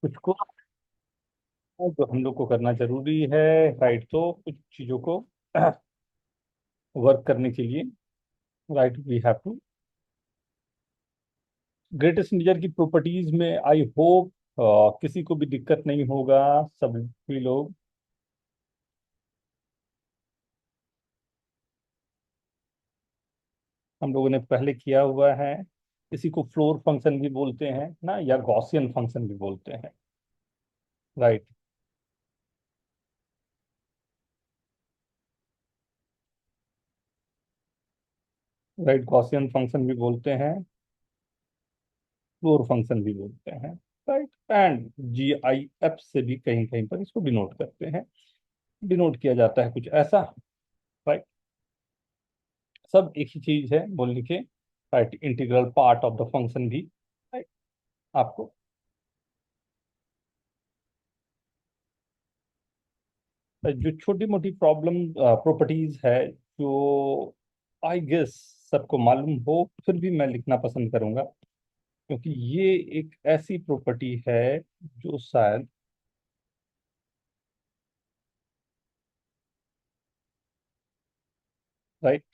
कुछ को जो हम लोग को करना जरूरी है, राइट। तो कुछ चीजों को वर्क करने के लिए, right, we have to greatest integer की प्रॉपर्टीज में आई होप किसी को भी दिक्कत नहीं होगा। सभी लोग हम लोगों ने पहले किया हुआ है। इसी को फ्लोर फंक्शन भी बोलते हैं ना, या गॉसियन फंक्शन भी बोलते हैं, राइट। राइट, गॉसियन फंक्शन भी बोलते हैं, फ्लोर फंक्शन भी बोलते हैं, right. And G I F से भी कहीं कहीं पर इसको डिनोट करते हैं। डिनोट किया जाता है कुछ ऐसा, राइट। सब एक ही चीज है बोलने के, right. Integral part of the function भी, राइट, आपको जो छोटी मोटी प्रॉब्लम प्रॉपर्टीज है, जो आई गेस सबको मालूम हो, फिर भी मैं लिखना पसंद करूंगा, क्योंकि ये एक ऐसी प्रॉपर्टी है जो शायद, राइट,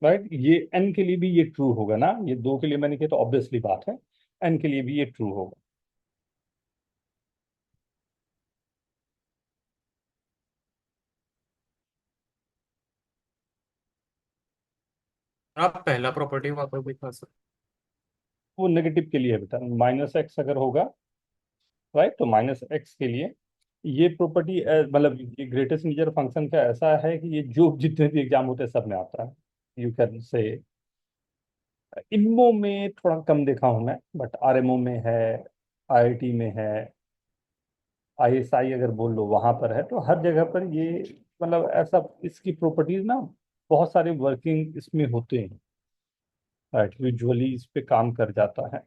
राइट, ये एन के लिए भी ये ट्रू होगा ना। ये दो के लिए मैंने किया तो ऑब्वियसली बात है, एन के लिए भी ये ट्रू होगा। आप पहला प्रॉपर्टी वापस दिखा सकते। वो नेगेटिव के लिए है बेटा, माइनस एक्स अगर होगा, राइट, तो माइनस एक्स के लिए ये प्रॉपर्टी, मतलब ये ग्रेटेस्ट इंटीजर फंक्शन का ऐसा है कि ये जो जितने भी एग्जाम होते हैं सब में आता है। यू कैन से इनमो में थोड़ा कम देखा हूं मैं, बट आरएमओ में है, आईआईटी में है, आईएसआई अगर बोल लो वहां पर है, तो हर जगह पर ये, मतलब ऐसा इसकी प्रॉपर्टीज ना, बहुत सारे वर्किंग इसमें होते हैं, राइट, यूजुअली इस पे काम कर जाता है।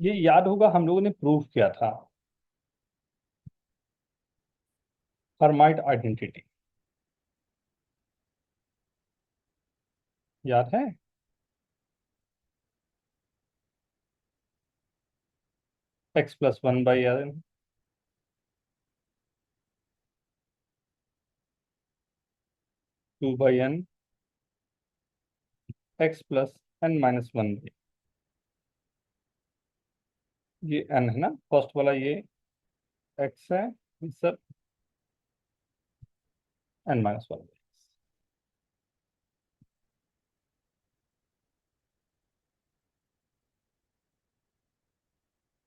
ये याद होगा हम लोगों ने प्रूव किया था, हर्माइट आइडेंटिटी, याद है? X plus one by n, 2 by n, x plus n minus one. ये एन है ना, फर्स्ट वाला ये एक्स है, ये सब एन माइनस वन,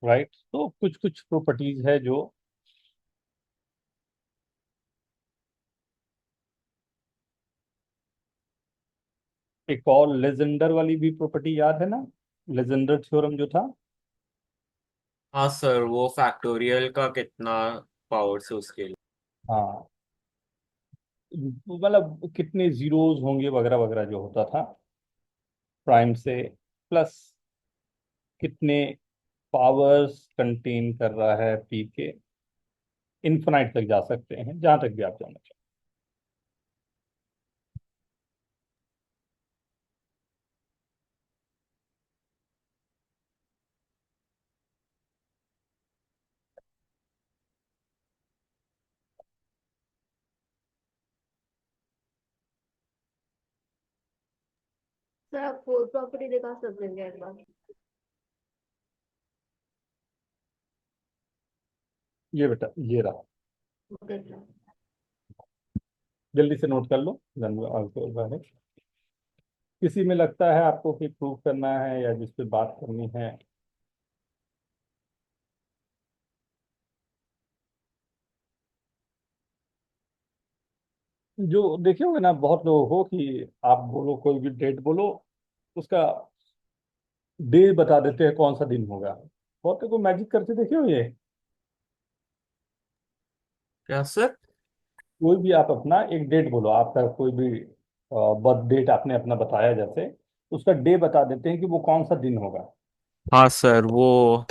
राइट। तो कुछ कुछ प्रॉपर्टीज है जो, एक और लेजेंडर वाली भी प्रॉपर्टी याद है ना, लेजेंडर थ्योरम जो था। हाँ सर, वो फैक्टोरियल का कितना पावर से उसके लिए। हाँ, मतलब कितने जीरोस होंगे वगैरह वगैरह जो होता था, प्राइम से, प्लस कितने पावर्स कंटेन कर रहा है पी के, इन्फिनाइट तक जा सकते हैं, जहां तक भी आप जाना चाहें। सर आप फोर प्रॉपर्टी दिखा सकते हैं क्या एक बार? ये बेटा ये रहा, ओके सर। जल्दी से नोट कर लो, धन्यवाद। किसी में लगता है आपको कि प्रूव करना है या जिस पे बात करनी है? जो देखे होंगे ना बहुत लोगों को, कि आप बोलो कोई भी डेट बोलो, उसका डे बता देते हैं कौन सा दिन होगा। बहुत को मैजिक करते देखे हो ये। क्या सर? कोई भी आप अपना एक डेट बोलो, आपका कोई भी बर्थ डेट आपने अपना बताया जैसे, उसका डे बता देते हैं कि वो कौन सा दिन होगा। हाँ सर वो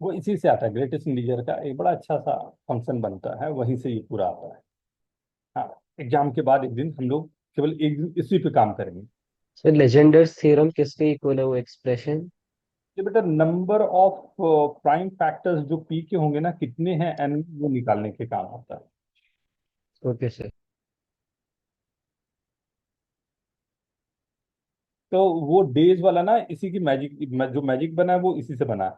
वो इसी से आता है, ग्रेटेस्ट इंटीजर का एक बड़ा अच्छा सा फंक्शन बनता है, वहीं से ये पूरा आता है। हाँ, एग्जाम के बाद एक दिन हम लोग केवल एक दिन इसी पे काम करेंगे। सर लेजेंडर्स थ्योरम किसके इक्वल है वो एक्सप्रेशन? ये बेटा नंबर ऑफ प्राइम फैक्टर्स जो पी के होंगे ना, कितने हैं एन, वो निकालने के काम आता है। Okay sir. तो वो डेज वाला ना, इसी की मैजिक, जो मैजिक बना है वो इसी से बना है।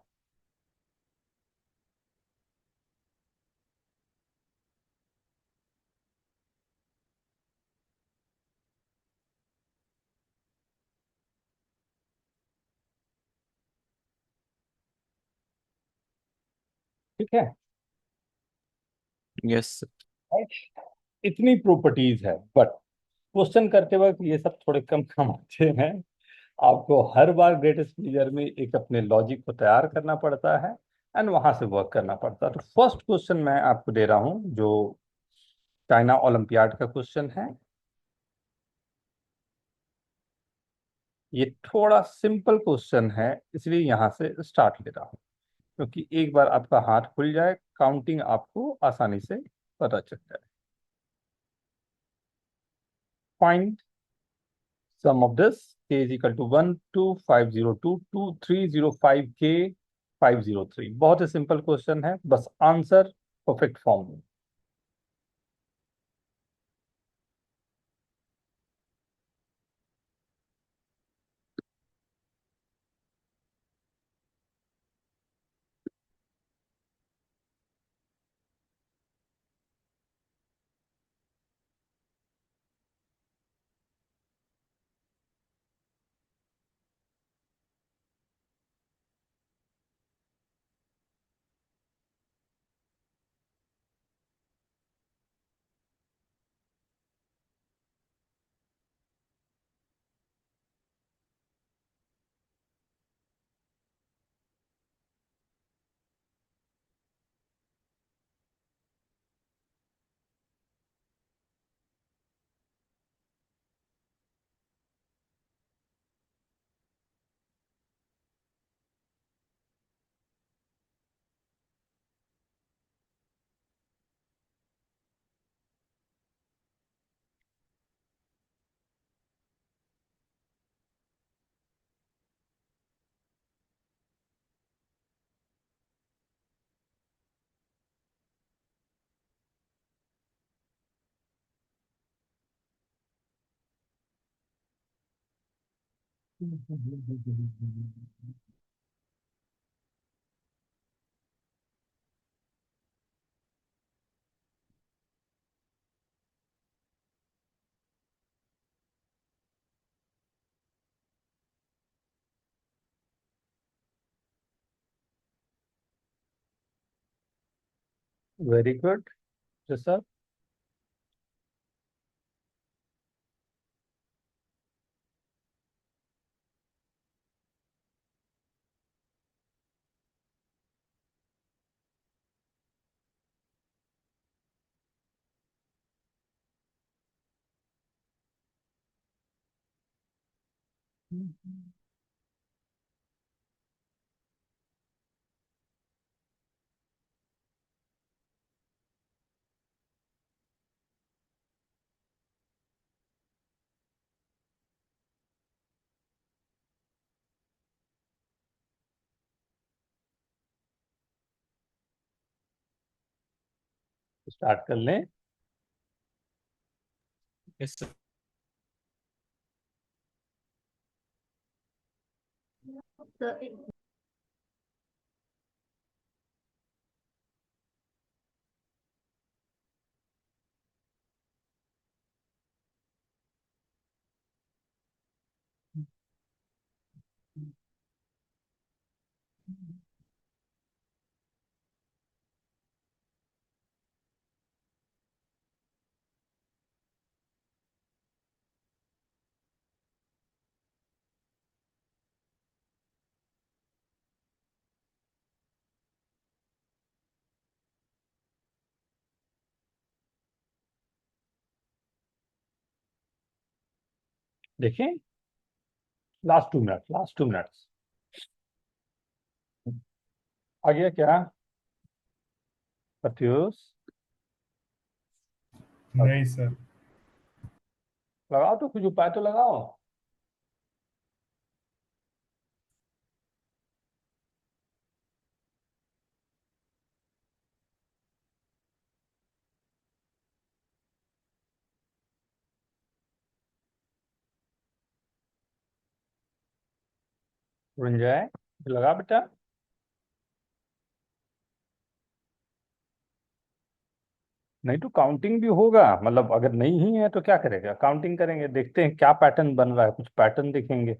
ठीक है। यस। Right? इतनी प्रॉपर्टीज है, बट क्वेश्चन करते वक्त ये सब थोड़े कम कम आते हैं। आपको हर बार ग्रेटेस्ट लीडर में एक अपने लॉजिक को तैयार करना पड़ता है, एंड वहां से वर्क करना पड़ता है। तो फर्स्ट क्वेश्चन मैं आपको दे रहा हूं, जो चाइना ओलंपियाड का क्वेश्चन है। ये थोड़ा सिंपल क्वेश्चन है, इसलिए यहां से स्टार्ट ले रहा हूं, क्योंकि एक बार आपका हाथ खुल जाए, काउंटिंग आपको आसानी से पता चल जाए। Find sum of this k is equal to 1 2 502 2 305 k 503। बहुत ही सिंपल क्वेश्चन है, बस आंसर परफेक्ट फॉर्म में। Very good sir. स्टार्ट कर लें। Yes sir. सर देखें, लास्ट 2 मिनट्स आ गया क्या प्रत्युष? नहीं सर। लगाओ तो, कुछ उपाय तो लगाओ। रंजय, लगा बेटा। नहीं तो काउंटिंग भी होगा, मतलब अगर नहीं ही है तो क्या करेगा, काउंटिंग करेंगे, देखते हैं क्या पैटर्न बन रहा है, कुछ पैटर्न देखेंगे।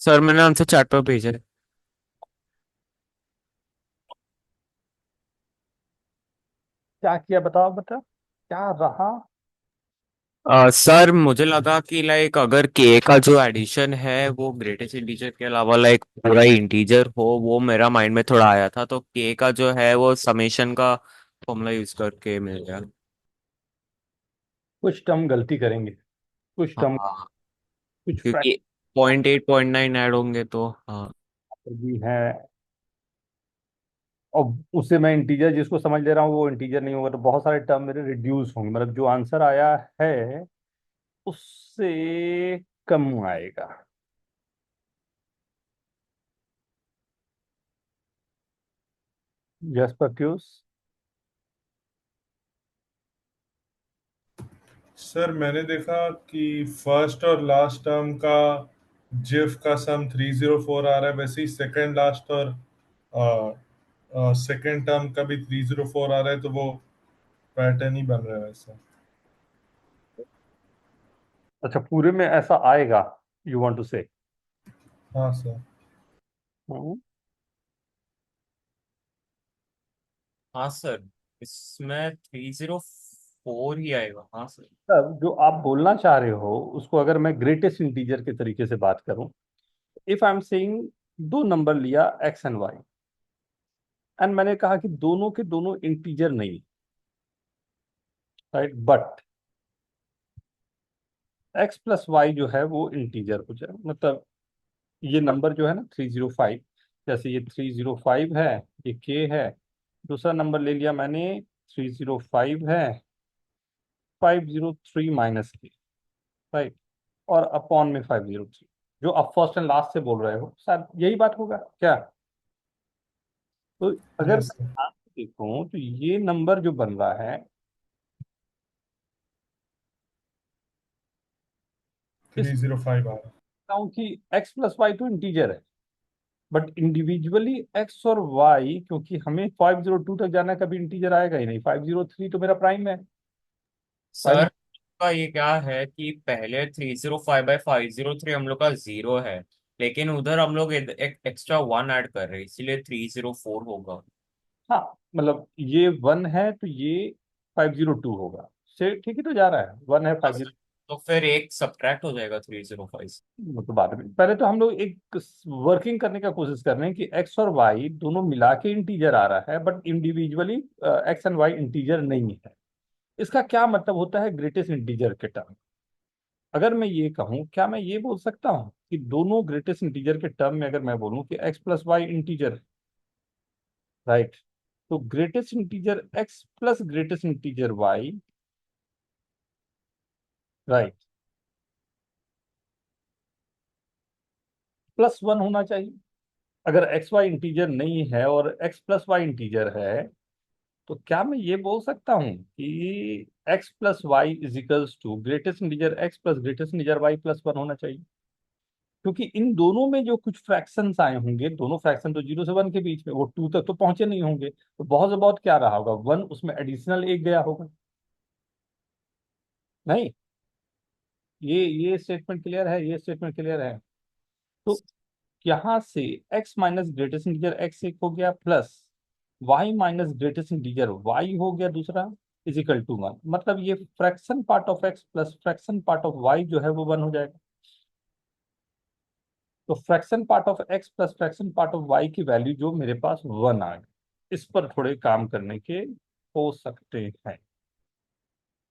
सर मैंने आंसर चैट पर भेजा है। क्या किया बताओ बेटा, क्या रहा? सर मुझे लगा कि लाइक अगर के का जो एडिशन है वो ग्रेटेस्ट इंटीजर के अलावा लाइक पूरा इंटीजर हो, वो मेरा माइंड में थोड़ा आया था, तो के का जो है वो समेशन का फॉर्मूला यूज करके मिल गया। कुछ टर्म गलती करेंगे, कुछ टर्म, हाँ, कुछ क्योंकि फैक्टर 0.8 0.9 ऐड होंगे तो हाँ। भी है। और उससे मैं इंटीजर जिसको समझ ले रहा हूँ वो इंटीजर नहीं होगा, तो बहुत सारे टर्म मेरे रिड्यूस होंगे, मतलब जो आंसर आया है उससे कम आएगा। यस प्रत्युष। सर मैंने देखा कि फर्स्ट और लास्ट टर्म का जिफ का सम 304 आ रहा है, वैसे ही सेकंड लास्ट और सेकंड टर्म का भी 304 आ रहा है, तो वो पैटर्न ही बन रहा है वैसा। अच्छा, पूरे में ऐसा आएगा, यू वांट टू से? हाँ सर। हाँ सर, इसमें 304 ही आएगा। हाँ सर। तब जो आप बोलना चाह रहे हो उसको अगर मैं ग्रेटेस्ट इंटीजर के तरीके से बात करूं, इफ आई एम सेइंग दो नंबर लिया एक्स एंड वाई, एंड मैंने कहा कि दोनों के दोनों इंटीजर नहीं, right, but x plus y जो है वो इंटीजर हो जाए, मतलब ये नंबर जो है ना 305, जैसे ये 305 है, ये के है, दूसरा नंबर ले लिया मैंने 305 है, 503 माइनस के, राइट, और अपॉन में 503, जो आप फर्स्ट एंड लास्ट से बोल रहे हो शायद यही बात होगा क्या? तो अगर यस मैं सर। ध्यान से देखूं तो ये नंबर जो बन रहा है, इस 305 आ रहा है। कि एक्स प्लस वाई तो इंटीजर है, बट इंडिविजुअली एक्स और वाई, क्योंकि हमें 502 तक जाना है, कभी इंटीजर आएगा ही नहीं, 503 तो मेरा प्राइम है। फाइव सर का ये क्या है कि पहले 305/503 हम लोग का जीरो है, लेकिन उधर हम लोग एक एक्स्ट्रा वन ऐड कर रहे हैं, इसीलिए 304 होगा। हाँ, मतलब ये 1 है तो ये 502 होगा, से ठीक ही तो जा रहा है, 1 है हाँ 50। सर, तो फिर एक सब्ट्रैक्ट हो जाएगा 305 से। वो तो बाद में, पहले तो हम लोग एक वर्किंग करने का कोशिश कर रहे हैं कि एक्स और वाई दोनों मिला के इंटीजर आ रहा है, but individually x and y integer नहीं है। इसका क्या मतलब होता है ग्रेटेस्ट इंटीजर के टर्म? अगर मैं ये कहूँ, क्या मैं ये बोल सकता हूँ कि दोनों ग्रेटेस्ट इंटीजर के टर्म में अगर मैं बोलूँ कि x plus y integer, right, तो greatest integer x plus greatest integer y, right, +1 होना चाहिए। अगर एक्स वाई इंटीजर नहीं है और एक्स प्लस वाई इंटीजर है, तो क्या मैं ये बोल सकता हूँ कि x plus y is equals to greatest integer x plus greatest integer y +1 होना चाहिए? क्योंकि इन दोनों में जो कुछ फ्रैक्शंस आए होंगे, दोनों फ्रैक्शन तो 0 से 1 के बीच में, वो 2 तक तो पहुंचे नहीं होंगे, तो बहुत से बहुत क्या रहा होगा, 1 उसमें एडिशनल एक गया होगा। नहीं, ये स्टेटमेंट क्लियर है, ये स्टेटमेंट क्लियर है। तो यहां से x minus greatest integer x एक हो गया, plus y minus greatest integer y हो गया दूसरा, इज इक्वल टू 1। मतलब ये fraction part of x plus fraction part of y जो है वो 1 हो जाएगा। तो fraction part of x plus fraction part of y की वैल्यू जो मेरे पास 1 आ गई। इस पर थोड़े काम करने के हो सकते हैं।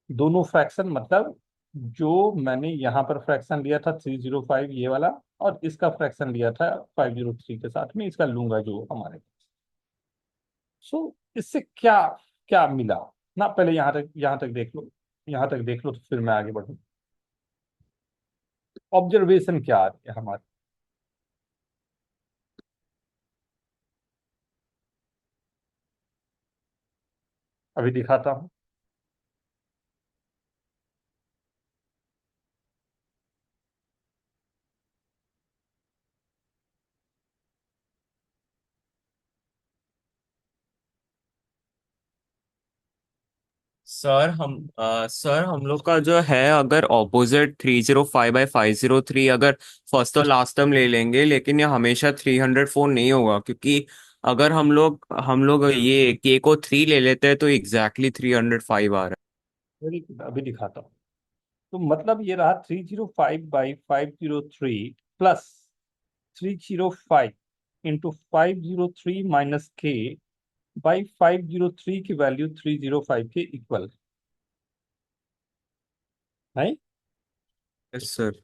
दोनों फ्रैक्शन मतलब जो मैंने यहाँ पर फ्रैक्शन लिया था 305 ये वाला, और इसका फ्रैक्शन लिया था 503 के साथ में, इसका लूंगा जो हमारे। सो इससे क्या क्या मिला ना, पहले यहाँ तक देख लो, यहाँ तक देख लो, तो फिर मैं आगे बढ़ूँ। ऑब्जर्वेशन क्या आ रही है हमारी, अभी दिखाता हूँ। सर हम लोग का जो है, अगर ऑपोजिट 305/503, अगर फर्स्ट और लास्ट टर्म ले लेंगे, लेकिन ये हमेशा 304 नहीं होगा, क्योंकि अगर हम लोग ये के को 3 ले लेते हैं तो एग्जैक्टली 305 आ रहा अभी दिखाता हूँ। तो मतलब ये रहा 305/503 प्लस 305 इंटू 503 माइनस के बाई 503 की वैल्यू 305 के इक्वल है। है। सर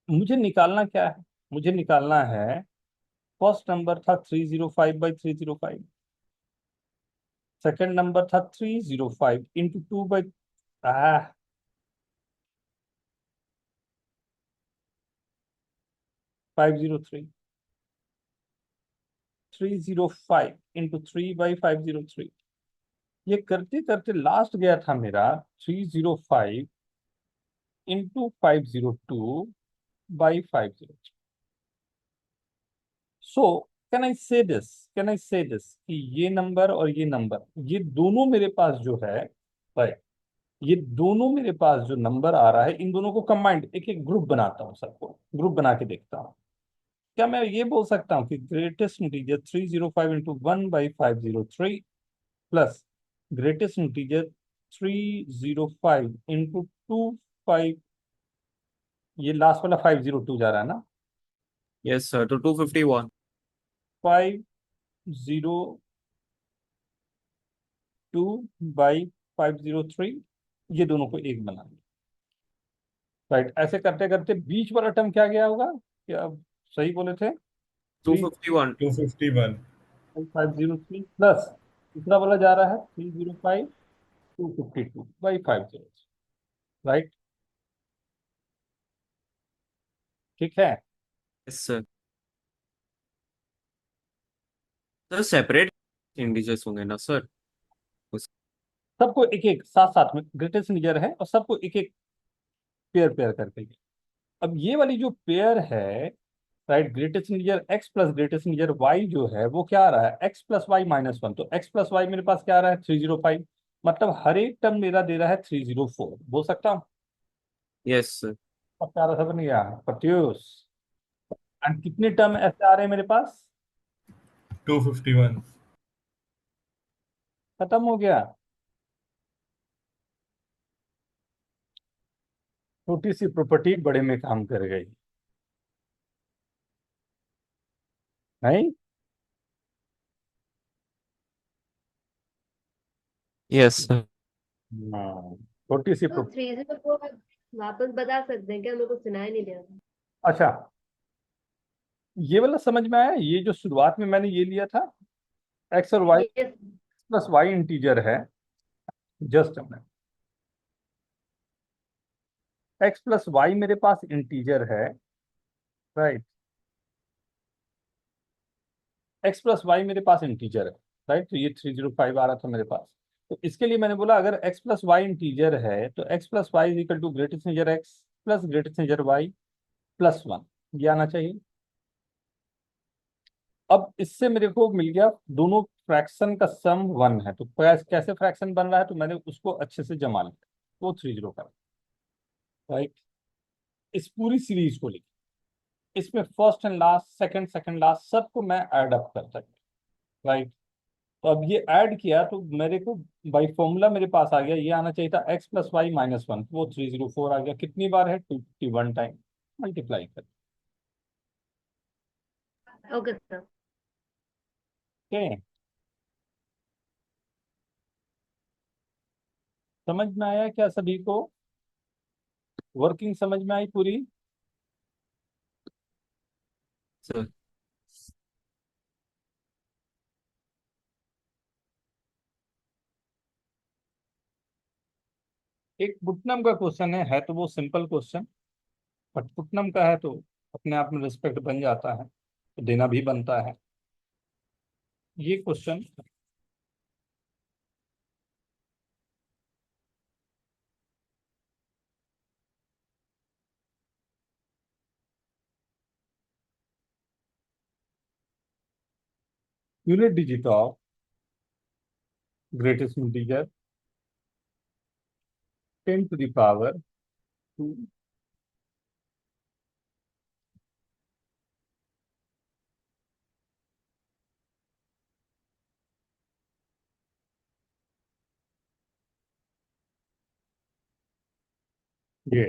मुझे निकालना क्या है, मुझे निकालना है फर्स्ट नंबर था 305/305, सेकंड नंबर था 305 इंटू 2 503, 305 इंटू 3/503। ये करते करते लास्ट गया था मेरा 305 इंटू 502/503। सो कैन आई से दिस कि ये नंबर और ये नंबर, ये दोनों मेरे पास जो है, राइट, ये दोनों मेरे पास जो नंबर आ रहा है, इन दोनों को कंबाइंड एक एक ग्रुप बनाता हूँ, सबको ग्रुप बना के देखता हूँ। क्या मैं ये बोल सकता हूँ कि greatest integer 305 into 1/503 plus greatest integer 305 into 25, ये लास्ट वाला 502 जा रहा है ना, यस सर, तो 251। 502/503, ये दोनों को एक बना लिया। राइट, ऐसे करते करते बीच वाला टर्म क्या गया होगा, क्या सही बोले थे, 251। 251। 503 प्लस दूसरा वाला जा रहा है 305/252। राइट, ठीक है। Yes sir. Sir separate indices होंगे ना सर? उस- सबको एक एक साथ साथ में ग्रेटेस्ट इंटीजर है, और सबको एक एक पेयर पेयर करके। अब ये वाली जो पेयर है, right, greatest integer x plus greatest integer y जो है वो क्या आ रहा है, x प्लस वाई माइनस 1। तो x प्लस वाई मेरे पास क्या आ रहा है 305, मतलब हर एक टर्म मेरा दे रहा है 304, बोल सकता हूँ। Yes sir. अब प्यारा सा बन गया प्रत्युष। एंड कितने टर्म ऐसे आ रहे हैं मेरे पास, 251। खत्म हो गया। छोटी सी प्रॉपर्टी बड़े में काम कर गई, नहीं। Yes sir. हाँ, छोटी सी तो 304 वापस बता सकते हैं क्या? मेरे को सुनाई नहीं दे रहा। अच्छा, ये वाला समझ में आया, ये जो शुरुआत में मैंने ये लिया था, एक्स और वाई ये प्लस वाई इंटीजर है, जस्ट एक्स प्लस वाई मेरे पास इंटीजर है, राइट, एक्स प्लस वाई मेरे पास इंटीजर है, राइट। तो ये 305 आ रहा था मेरे पास। तो इसके लिए मैंने बोला अगर एक्स प्लस वाई इंटीजर है तो x plus y is equal to greatest integer x plus greatest integer y plus 1। ये आना चाहिए। अब इससे मेरे को मिल गया दोनों फ्रैक्शन का सम 1 है, तो कैसे फ्रैक्शन बन रहा है, तो मैंने उसको अच्छे से जमा लिया, तो 30 का, राइट। इस पूरी सीरीज को लिखा, इसमें first and last, second second last सबको मैं ऐड अप कर सकता, राइट। तो अब ये ऐड किया तो मेरे को बाई फॉर्मूला मेरे पास आ गया, ये आना चाहिए था x+y-1, वो 304 आ गया। कितनी बार है, 251 टाइम, मल्टीप्लाई कर। Okay sir. ओके, समझ में आया क्या सभी को? वर्किंग समझ में आई पूरी? सर एक पुटनम का क्वेश्चन है तो वो सिंपल क्वेश्चन, बट पुटनम का है तो अपने आप में रिस्पेक्ट बन जाता है, तो देना भी बनता है ये question. Unit digit of greatest integer 10⁻²। ये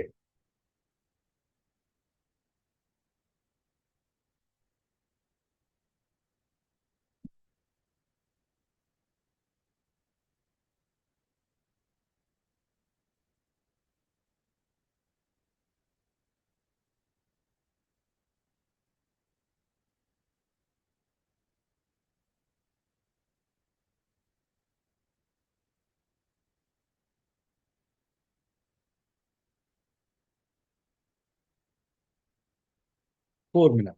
four minute.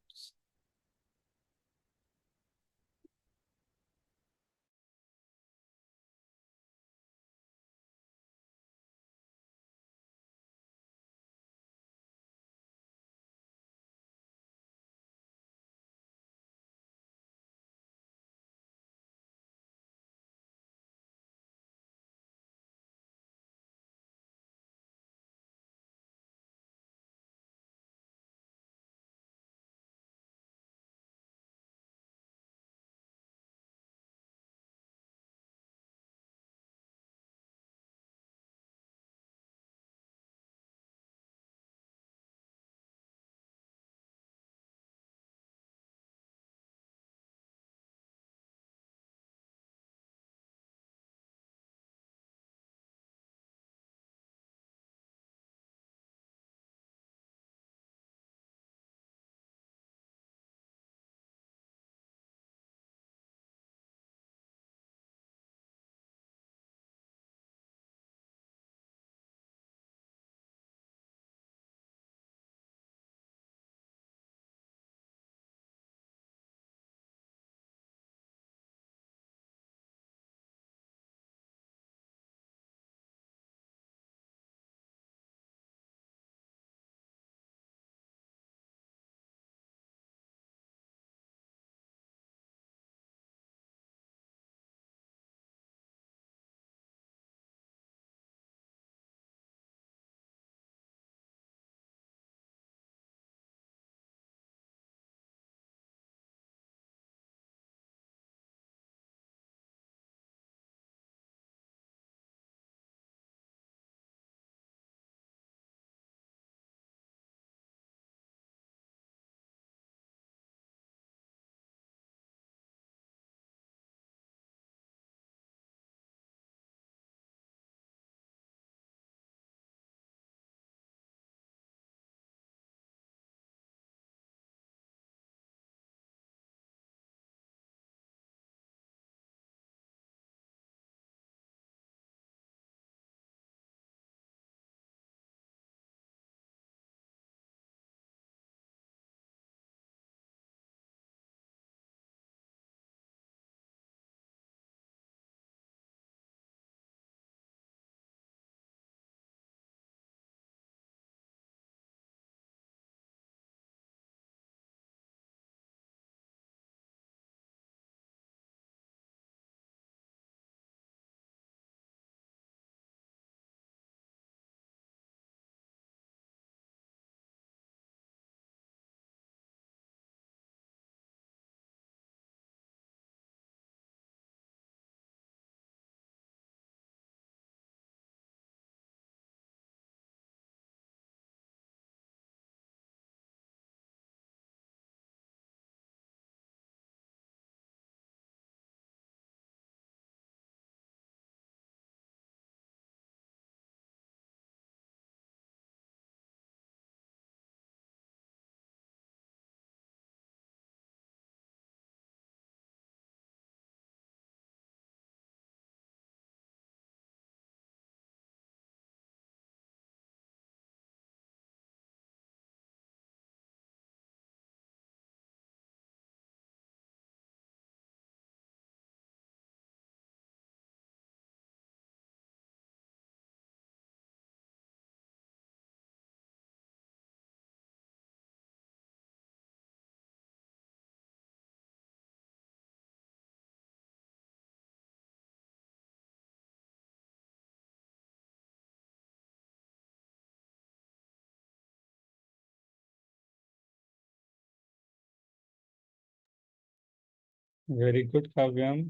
Very good Kavyam.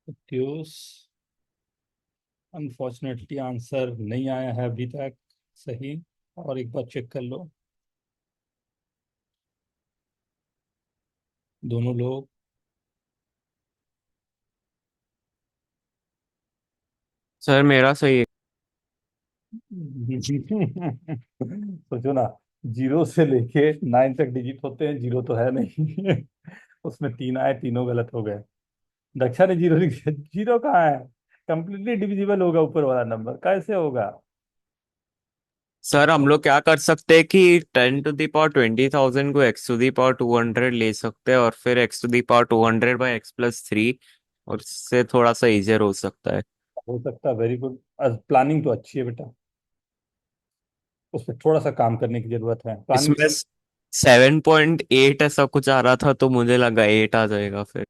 ट्यूस। अनफॉर्चुनेटली आंसर नहीं आया है अभी तक सही। और एक बार चेक कर लो दोनों लोग। सर मेरा सही है। सोचो ना, जीरो से लेके 9 तक डिजिट होते हैं, जीरो तो है नहीं। उसमें तीन आए, तीनों गलत हो गए। दक्षा ने जीरो लिख दिया, जीरो कहाँ है? कंप्लीटली डिविजिबल होगा ऊपर वाला नंबर, कैसे होगा? सर हम लोग क्या कर सकते हैं कि 10 to the power 20,000 को x to the power 200 ले सकते हैं और फिर x to the power 200 by x+3, और इससे थोड़ा सा इजियर हो सकता है। हो सकता है, वेरी गुड। प्लानिंग तो अच्छी है बेटा, उस पर थोड़ा सा काम करने की जरूरत है, प्लानिंग। इसमें 7.8 ऐसा कुछ आ रहा था तो मुझे लगा 8 आ जाएगा फिर।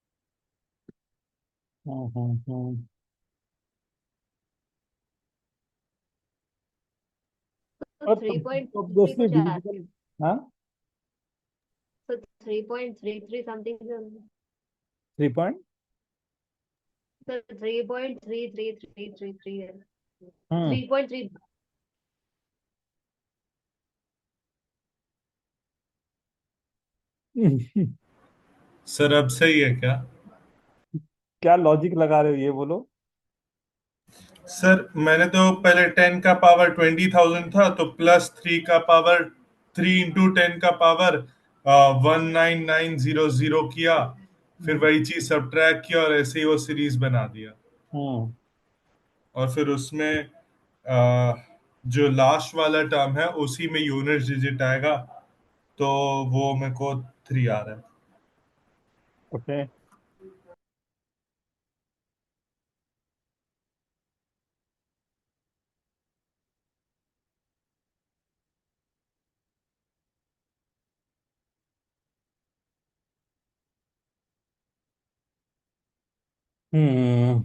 हम्म। तो अब थ्री पॉइंट थ्री ऑब्वियसली कुछ आया। डिविजिबल। हाँ। तो 3.33 समथिंग। 3 पॉइंट। तो 3.33333 है। हम्म। 3.3। सर अब सही है क्या? क्या लॉजिक लगा रहे हो ये बोलो। सर मैंने तो पहले 10 का पावर 20,000 था, तो +3 का पावर 3 × 10 का पावर 19900 किया, फिर वही चीज सब्ट्रैक्ट किया और ऐसे ही वो सीरीज बना दिया। हम्म। और फिर उसमें जो लास्ट वाला टर्म है उसी में यूनिट डिजिट आएगा, तो वो मेरे को 3 आ रहा है। ओके। हम्म।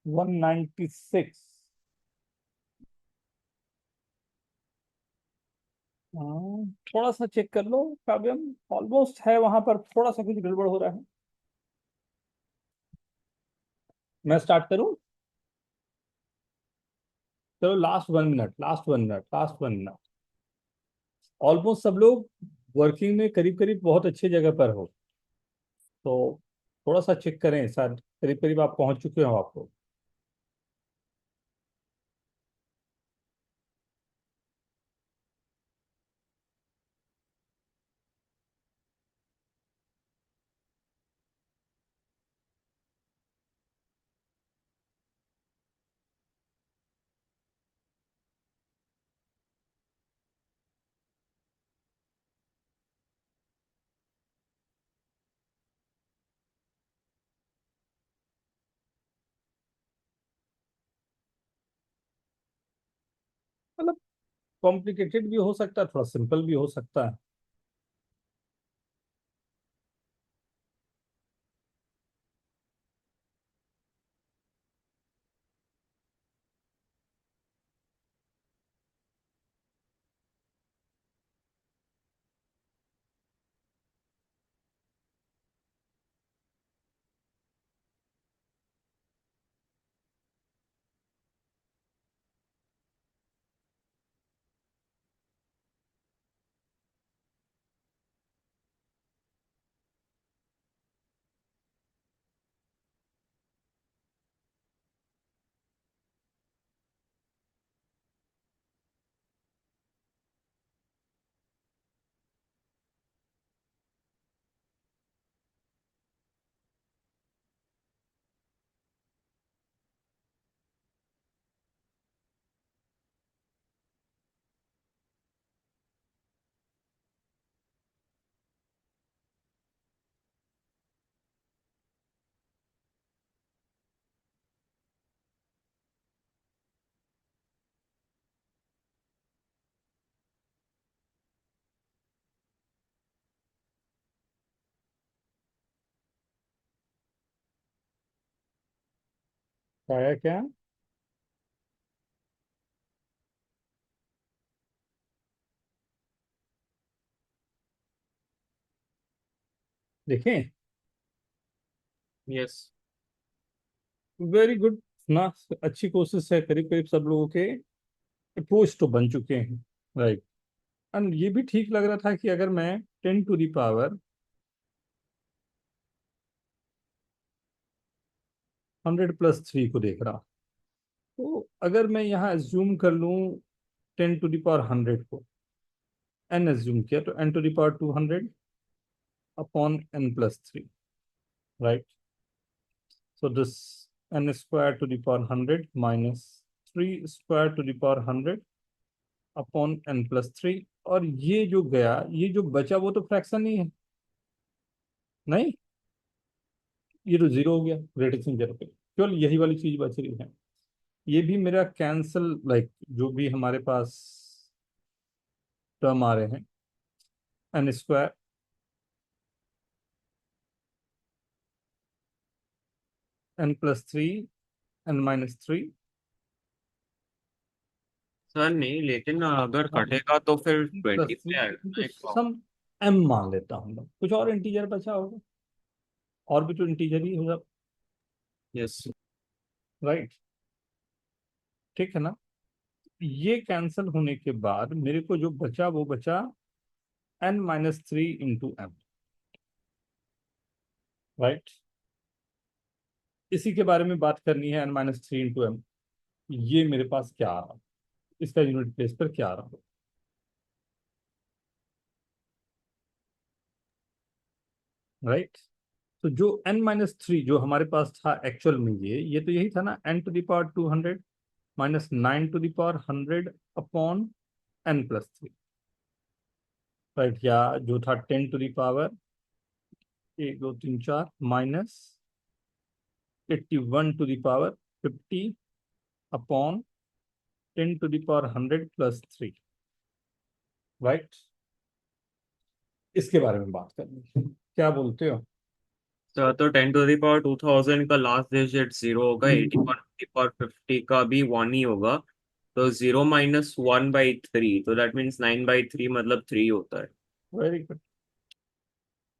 196। थोड़ा सा चेक कर लो काव्यम, ऑलमोस्ट है वहां पर, थोड़ा सा कुछ गड़बड़ हो रहा है। मैं स्टार्ट करूं? चलो last 1 minute, last 1 minute, last 1 minute. Almost सब लोग वर्किंग में करीब करीब बहुत अच्छी जगह पर हो, तो थोड़ा सा चेक करें सर, करीब करीब आप पहुंच चुके हो आपको। मतलब कॉम्प्लिकेटेड भी हो सकता है, थोड़ा सिंपल भी हो सकता है। पाया क्या? देखें। यस। वेरी गुड ना। अच्छी कोशिश है, करीब करीब सब लोगों के अप्रोच तो बन चुके हैं। राइट। एंड ये भी ठीक लग रहा था कि अगर मैं 10⁻100+3 को देख रहा, तो अगर मैं यहाँ एज्यूम कर लूँ 10⁻100 को, एन एज्यूम किया, तो n⁻200 upon n+3, right? So this n square to the power 100 minus 3 square to the power 100 upon n+3। और ये जो गया, ये जो बचा वो तो फ्रैक्शन ही है, नहीं? ये तो जीरो हो गया, ग्रेटेस्ट जीरो पे केवल यही वाली चीज बच रही है। ये भी मेरा कैंसल, लाइक जो भी हमारे पास टर्म आ रहे हैं, N square n+3 n-3 sir नहीं, लेकिन अगर कटेगा तो फिर प्लस 20 थ्री पे आएगा इंटू ना एक बार। सम m मान लेता हूँ मैं, कुछ और इंटीजर बचा होगा, और भी तो इंटीजर ही होगा, यस। राइट? ठीक है ना? ये कैंसिल होने के बाद मेरे को जो बचा वो बचा n-3 इंटू m, राइट? इसी के बारे में बात करनी है, n-3 इंटू m। ये मेरे पास क्या आ रहा, इसका यूनिट प्लेस पर क्या आ रहा, राइट? तो जो n-3 जो हमारे पास था एक्चुअल में, ये तो यही था ना, n⁻200 minus 9⁻100 upon n+3, right? या जो था 10⁻1 2 3 4 माइनस 81⁻50 अपॉन 10⁻100+3, राइट? इसके बारे में बात करनी है, क्या बोलते हो? तो 10⁻2000 का लास्ट डिजिट जीरो होगा, 81 50 का भी वन ही होगा, तो 0 - 1/3, तो दैट मीन्स 9/3 मतलब 3 होता है। Very good.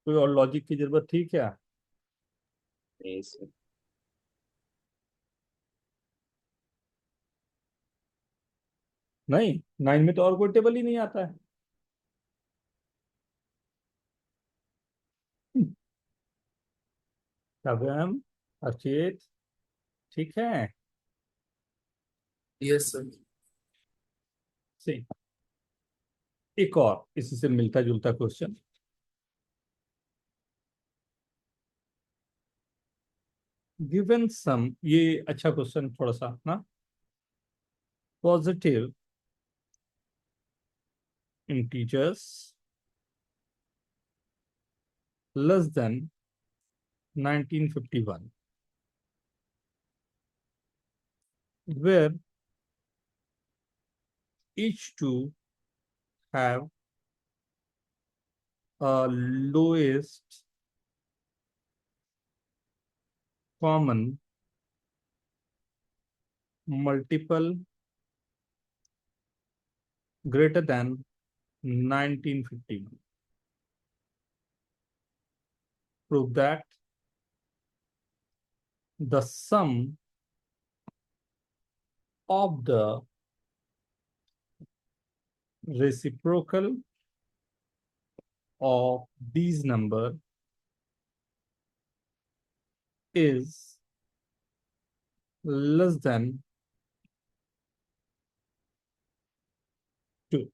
कोई और लॉजिक की जरूरत थी क्या? Yes. नहीं, 9 में तो और कोई टेबल ही नहीं आता है। कदम, अर्चित, ठीक है? Yes sir. सही। एक और इसी से मिलता जुलता क्वेश्चन। गिवन सम, ये अच्छा क्वेश्चन थोड़ा सा ना, positive integers less than 1951 where each two have a lowest common multiple greater than 1951. Prove that the sum of the reciprocal of these number is less than 2.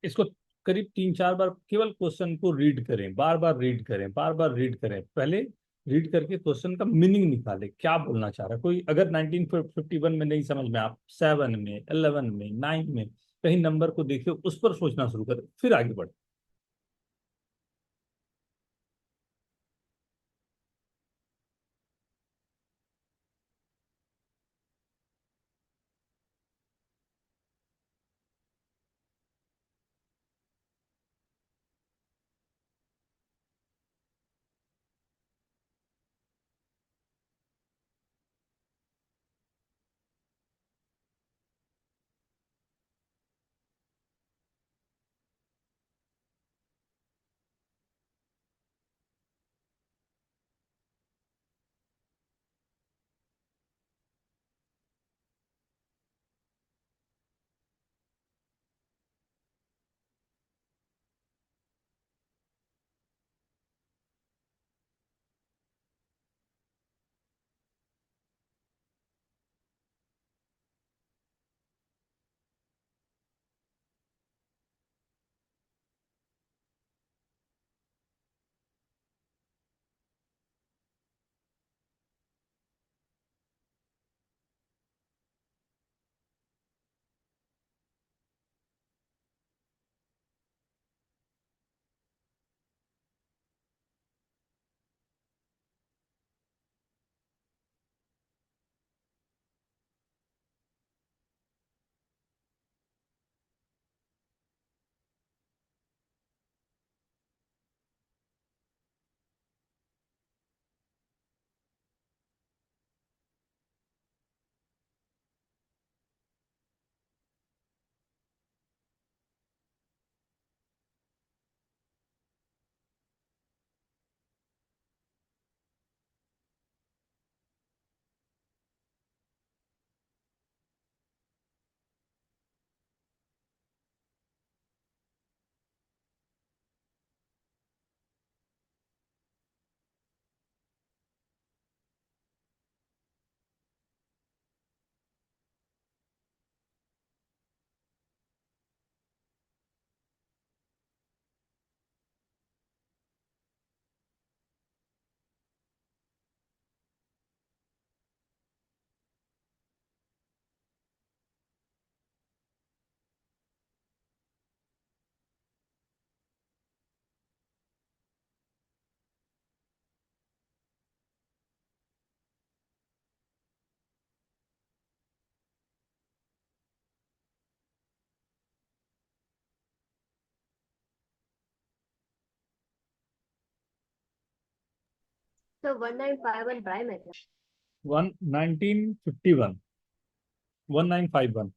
इसको करीब 3-4 बार केवल question को read करें, बार बार रीड करें, बार बार read करें, पहले read करके question का मीनिंग निकालें, क्या बोलना चाह रहा है कोई। अगर 1951 में नहीं समझ में, आप 7 में, 11 में, 9 में कहीं नंबर को देखिए, उस पर सोचना शुरू करें, फिर आगे बढ़े। सर 1951 प्राइम है क्या? 1951, 1951।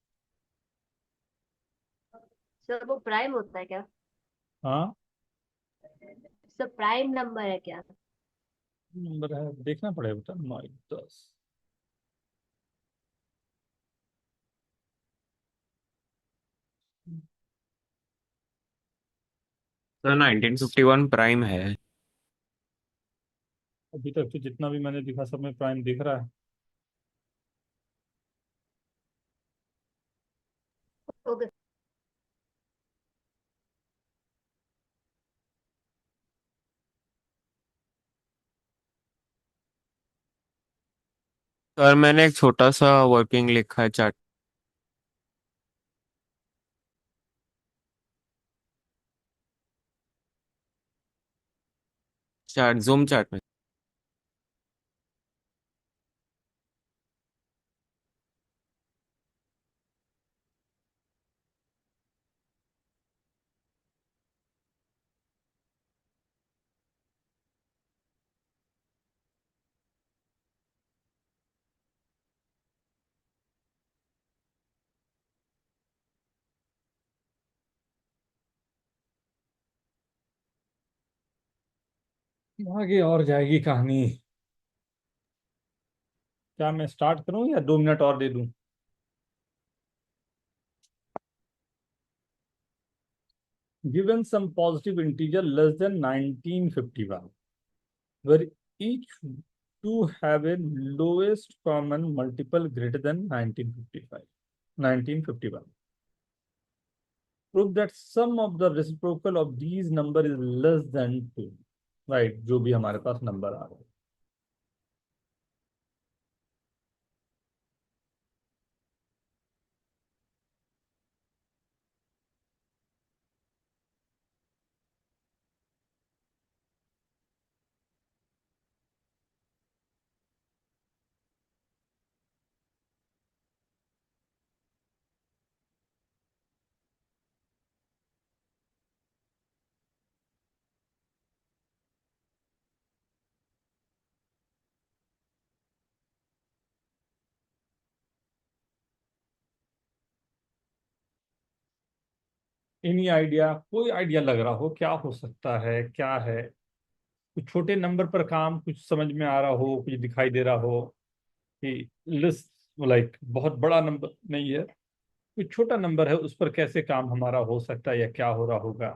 सर वो प्राइम होता है क्या? हाँ, सर प्राइम नंबर है क्या? नंबर है, देखना पड़ेगा बेटा, 9, 10। सर 1951 प्राइम है। अभी तक तो जितना भी मैंने दिखा सब में प्राइम दिख रहा है। ओके। सर मैंने एक छोटा सा वर्किंग लिखा है चार्ट, चार्ट जूम चार्ट में। आगे और जाएगी कहानी। क्या मैं स्टार्ट करूं या 2 मिनट और दे दूं? Given some positive integer less than 1951, where each two have a lowest common multiple greater than 1951. Prove that sum of the reciprocal of these number is less than 2, right, जो भी हमारे पास number आ रहे हैं। Any idea, कोई idea लग रहा हो क्या हो सकता है, क्या है? कुछ छोटे नंबर पर काम कुछ समझ में आ रहा हो, कुछ दिखाई दे रहा हो कि लिस्ट लाइक बहुत बड़ा नंबर नहीं है, कुछ छोटा नंबर है, उस पर कैसे काम हमारा हो सकता है या क्या हो रहा होगा?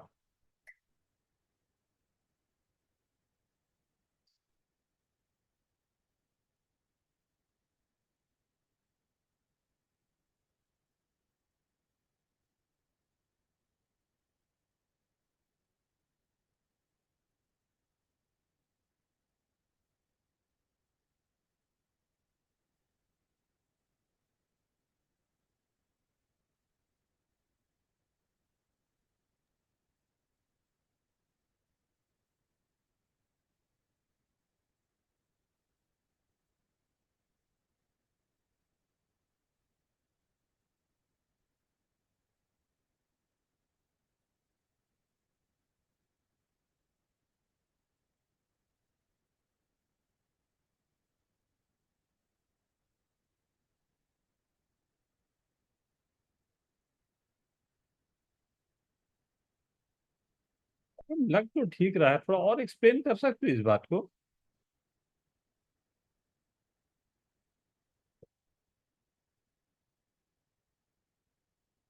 लग तो ठीक रहा है, थोड़ा और एक्सप्लेन कर सकते हो इस बात को?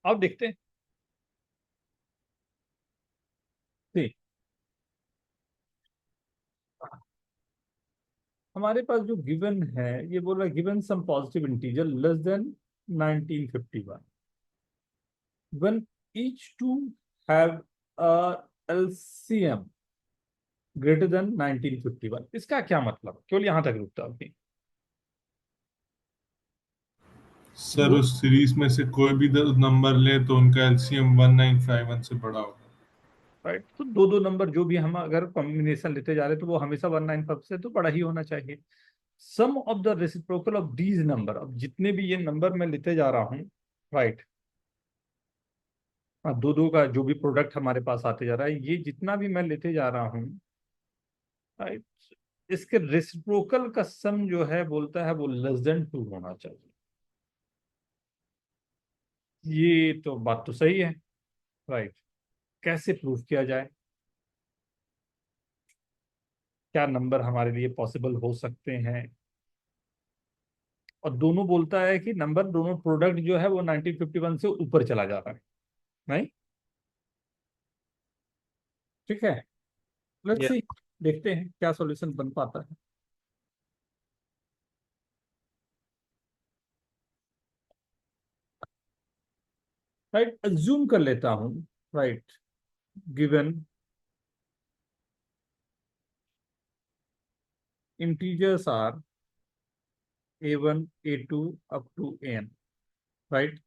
अब देखते हैं। ठीक, हमारे पास जो गिवन है ये बोल रहा है given some positive integer less than 1951 when each two have a LCM greater than 1951। इसका क्या मतलब? केवल यहां तक रुकता अभी। सर वो उस सीरीज में से कोई भी नंबर ले तो उनका एलसीएम 1951 से बड़ा होगा। राइट, तो दो दो नंबर जो भी हम अगर कॉम्बिनेशन लेते जा रहे हैं तो वो हमेशा 195 से तो बड़ा ही होना चाहिए। Sum of the reciprocal of these number, अब जितने भी ये नंबर मैं लेते जा रहा हूँ, राइट, दो दो का जो भी प्रोडक्ट हमारे पास आते जा रहा है, ये जितना भी मैं लेते जा रहा हूँ, राइट, इसके रेसिप्रोकल का सम जो है बोलता है वो लेस देन 2 होना चाहिए। ये तो बात तो सही है, राइट। कैसे प्रूफ किया जाए? क्या नंबर हमारे लिए पॉसिबल हो सकते हैं? और दोनों बोलता है कि नंबर दोनों प्रोडक्ट जो है वो 1951 से ऊपर चला जा रहा है, नहीं? ठीक है, लेट्स Yeah. सी, देखते हैं क्या सॉल्यूशन बन पाता है। राइट, अज्यूम कर लेता हूं, right, given integers are a1 a2 up to n, right,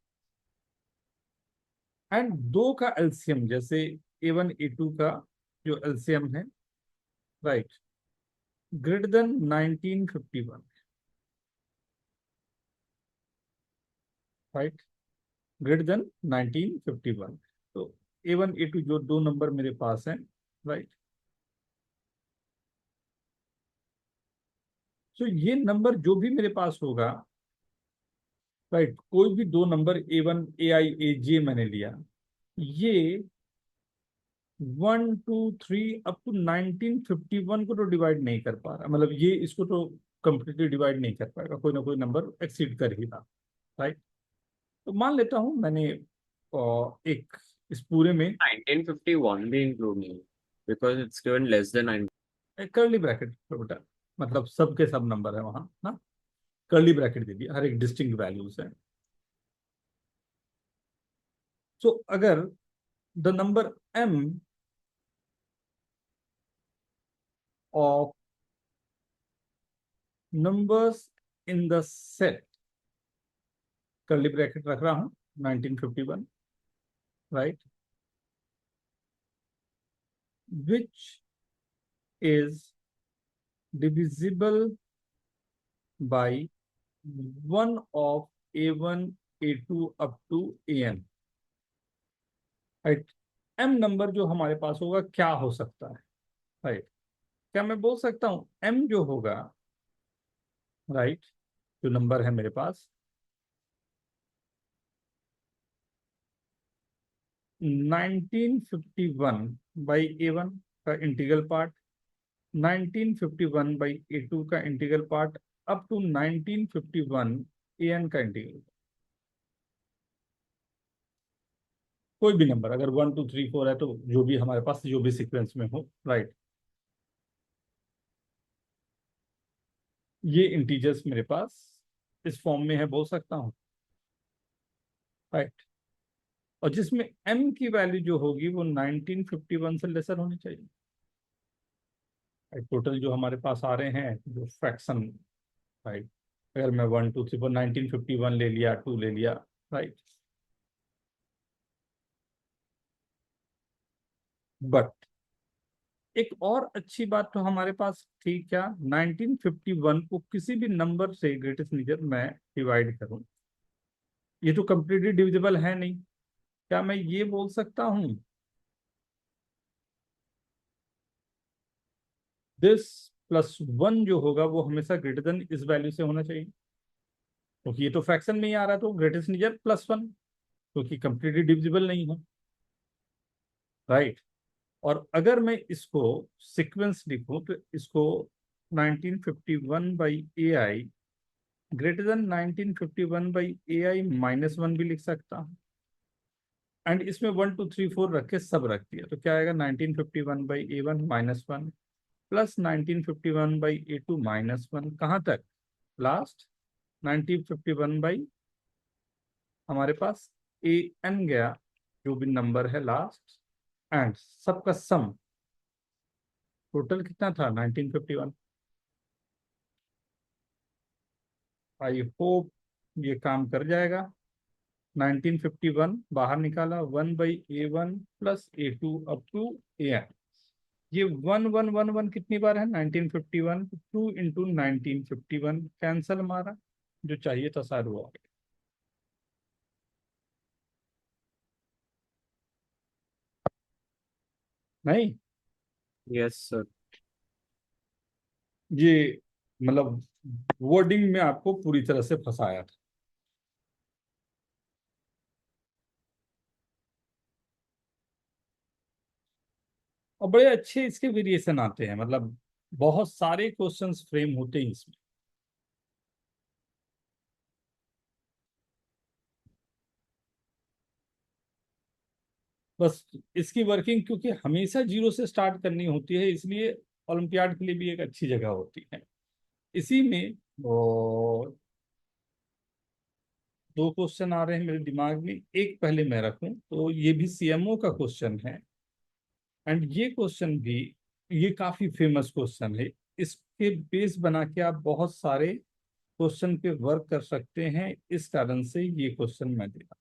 and दो का एलसीएम जैसे a1 a2 का जो एलसीएम है, right, greater than 1951, right, greater than 1951। तो A1 A2 जो दो नंबर मेरे पास हैं, राइट, तो ये नंबर जो भी मेरे पास होगा, राइट, कोई भी दो नंबर A1 AI AJ मैंने लिया, ये 1 2 3 अप टू 1951 को तो डिवाइड नहीं कर पा रहा, मतलब ये इसको तो कंप्लीटली डिवाइड नहीं कर पाएगा, कोई ना कोई नंबर एक्सीड कर ही रहा, राइट। तो मान लेता हूं मैंने एक इस पूरे में 1951 भी इंक्लूड नहीं because it's given less than 9। एक कर्ली ब्रैकेट बेटा, मतलब सब के सब नंबर है वहां ना, कर्ली ब्रैकेट दे दिया, हर एक डिस्टिंक्ट वैल्यूज है। तो अगर the number m of numbers in the set, curly bracket रख रहा हूं, 1951, right, which is divisible by one of a1 a2 up to an, right. m number जो हमारे पास होगा क्या हो सकता है, राइट, क्या मैं बोल सकता हूं m जो होगा, राइट, जो नंबर है मेरे पास 1951 बाई a1 का इंटीग्रल पार्ट, 1951 बाई a2 का integral part, up to 1951 an का इंटीग्रल, कोई भी नंबर अगर 1 2 3 4 है तो जो भी हमारे पास जो भी सीक्वेंस में हो, राइट, ये इंटीजर्स मेरे पास इस फॉर्म में है, बोल सकता हूँ, राइट, और जिसमें m की वैल्यू जो होगी वो 1951 से लेसर होनी चाहिए, टोटल जो हमारे पास आ रहे हैं जो फ्रैक्शन, राइट, अगर मैं 1 2 3 4 1951 ले लिया, 2 ले लिया, राइट, बट एक और अच्छी बात तो हमारे पास थी क्या, 1951 को किसी भी नंबर से ग्रेटेस्ट इंटीजर मैं डिवाइड करूं, ये तो कंप्लीटली डिविजिबल है नहीं, क्या मैं ये बोल सकता हूं दिस प्लस वन जो होगा वो हमेशा ग्रेटर देन इस वैल्यू से होना चाहिए, क्योंकि ये तो फ्रैक्शन में ही आ रहा है, तो ग्रेटेस्ट इंटीजर +1, क्योंकि कंप्लीटली डिविजिबल नहीं है, राइट, और अगर मैं इसको सीक्वेंस लिखूं तो इसको 1951 by a i greater than 1951 by a i -1 भी लिख सकता हूँ, एंड इसमें 1 2 3 4 रख के सब रख दिया, तो क्या आएगा 1951 by a1 -1 plus 1951 by a2 -1, कहाँ तक, लास्ट 1951 बाई हमारे पास an गया, जो भी नंबर है लास्ट, एंड सबका सम टोटल कितना था 1951। आई होप ये काम कर जाएगा। 1951 बाहर निकाला, 1/a1 plus a2 up to an, ये 1 1 1 1 कितनी बार है 1951, 2 इंटू 1951 कैंसल, हमारा जो चाहिए था सारा हुआ, नहीं, यस सर। ये मतलब वर्डिंग में आपको पूरी तरह से फंसाया था। और बड़े अच्छे इसके वेरिएशन आते हैं, मतलब बहुत सारे क्वेश्चंस फ्रेम होते हैं इसमें। बस इसकी वर्किंग क्योंकि हमेशा जीरो से स्टार्ट करनी होती है, इसलिए ओलंपियाड के लिए भी एक अच्छी जगह होती है। इसी में वो दो क्वेश्चन आ रहे हैं मेरे दिमाग में, एक पहले मैं रखूं तो ये भी सीएमओ का क्वेश्चन है, एंड ये क्वेश्चन भी ये काफी फेमस क्वेश्चन है, इसके बेस बना के आप बहुत सारे क्वेश्चन पे वर्क कर सकते हैं, इस कारण से ये क्वेश्चन मैं दे रहा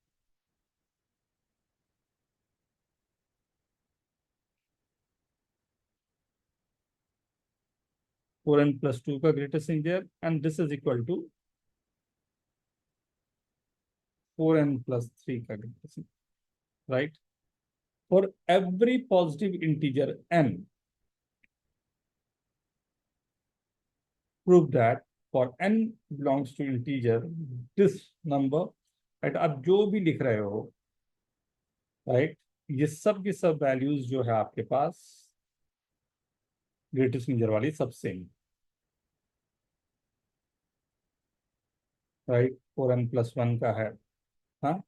4n+2 का greatest integer, and this is equal to 4n+3 का greatest, right, for every positive integer n prove that for n belongs to integer this number, right, आप जो भी लिख रहे हो, राइट, ये सब की सब वैल्यूज जो है आपके पास ग्रेटेस्ट इंटीजर वाली सब सेम, राइट, 4n+1 का है, हाँ,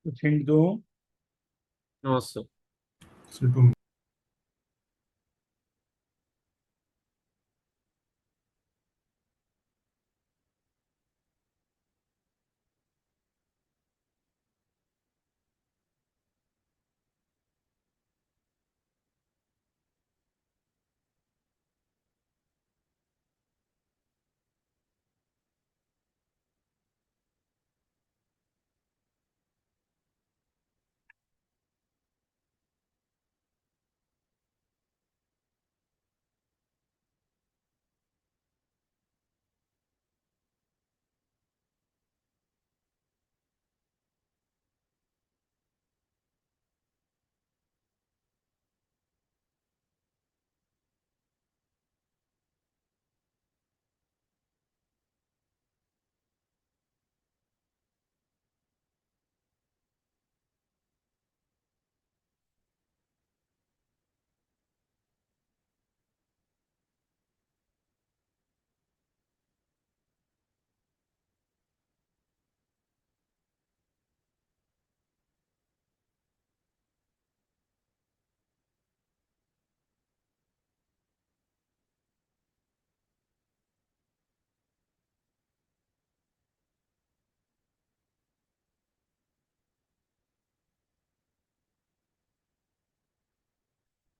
कुछ हिंट दो। No sir. So, तुम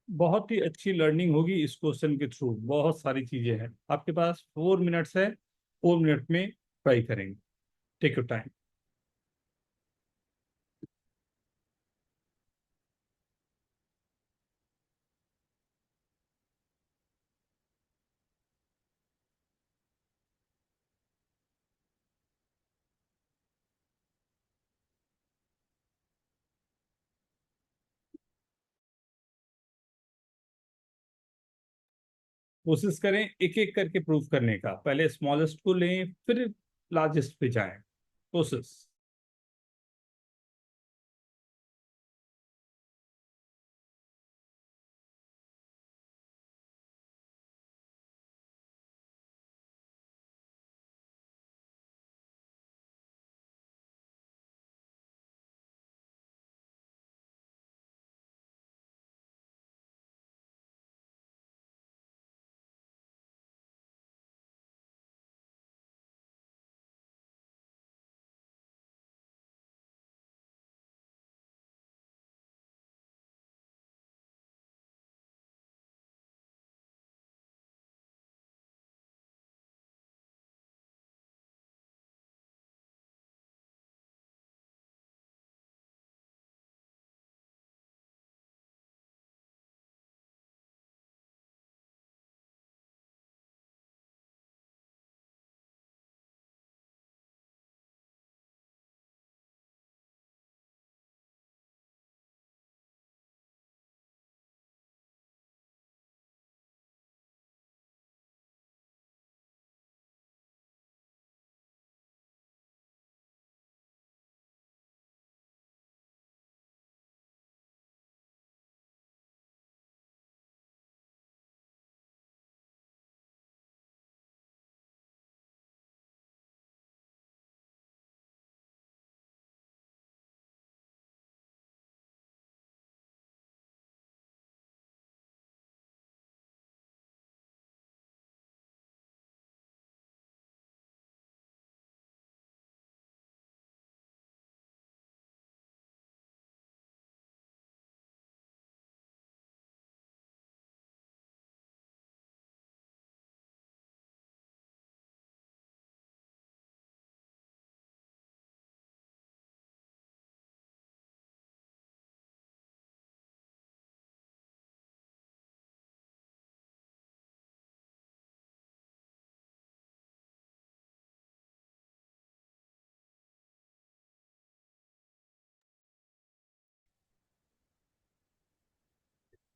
बहुत ही अच्छी लर्निंग होगी इस क्वेश्चन के थ्रू। बहुत सारी चीजें हैं आपके पास, 4 मिनट्स है, 4 मिनट में ट्राई करेंगे। Take your time. कोशिश करें एक एक करके प्रूव करने का, पहले स्मॉलेस्ट को लें फिर लार्जेस्ट पे जाएं। कोशिश।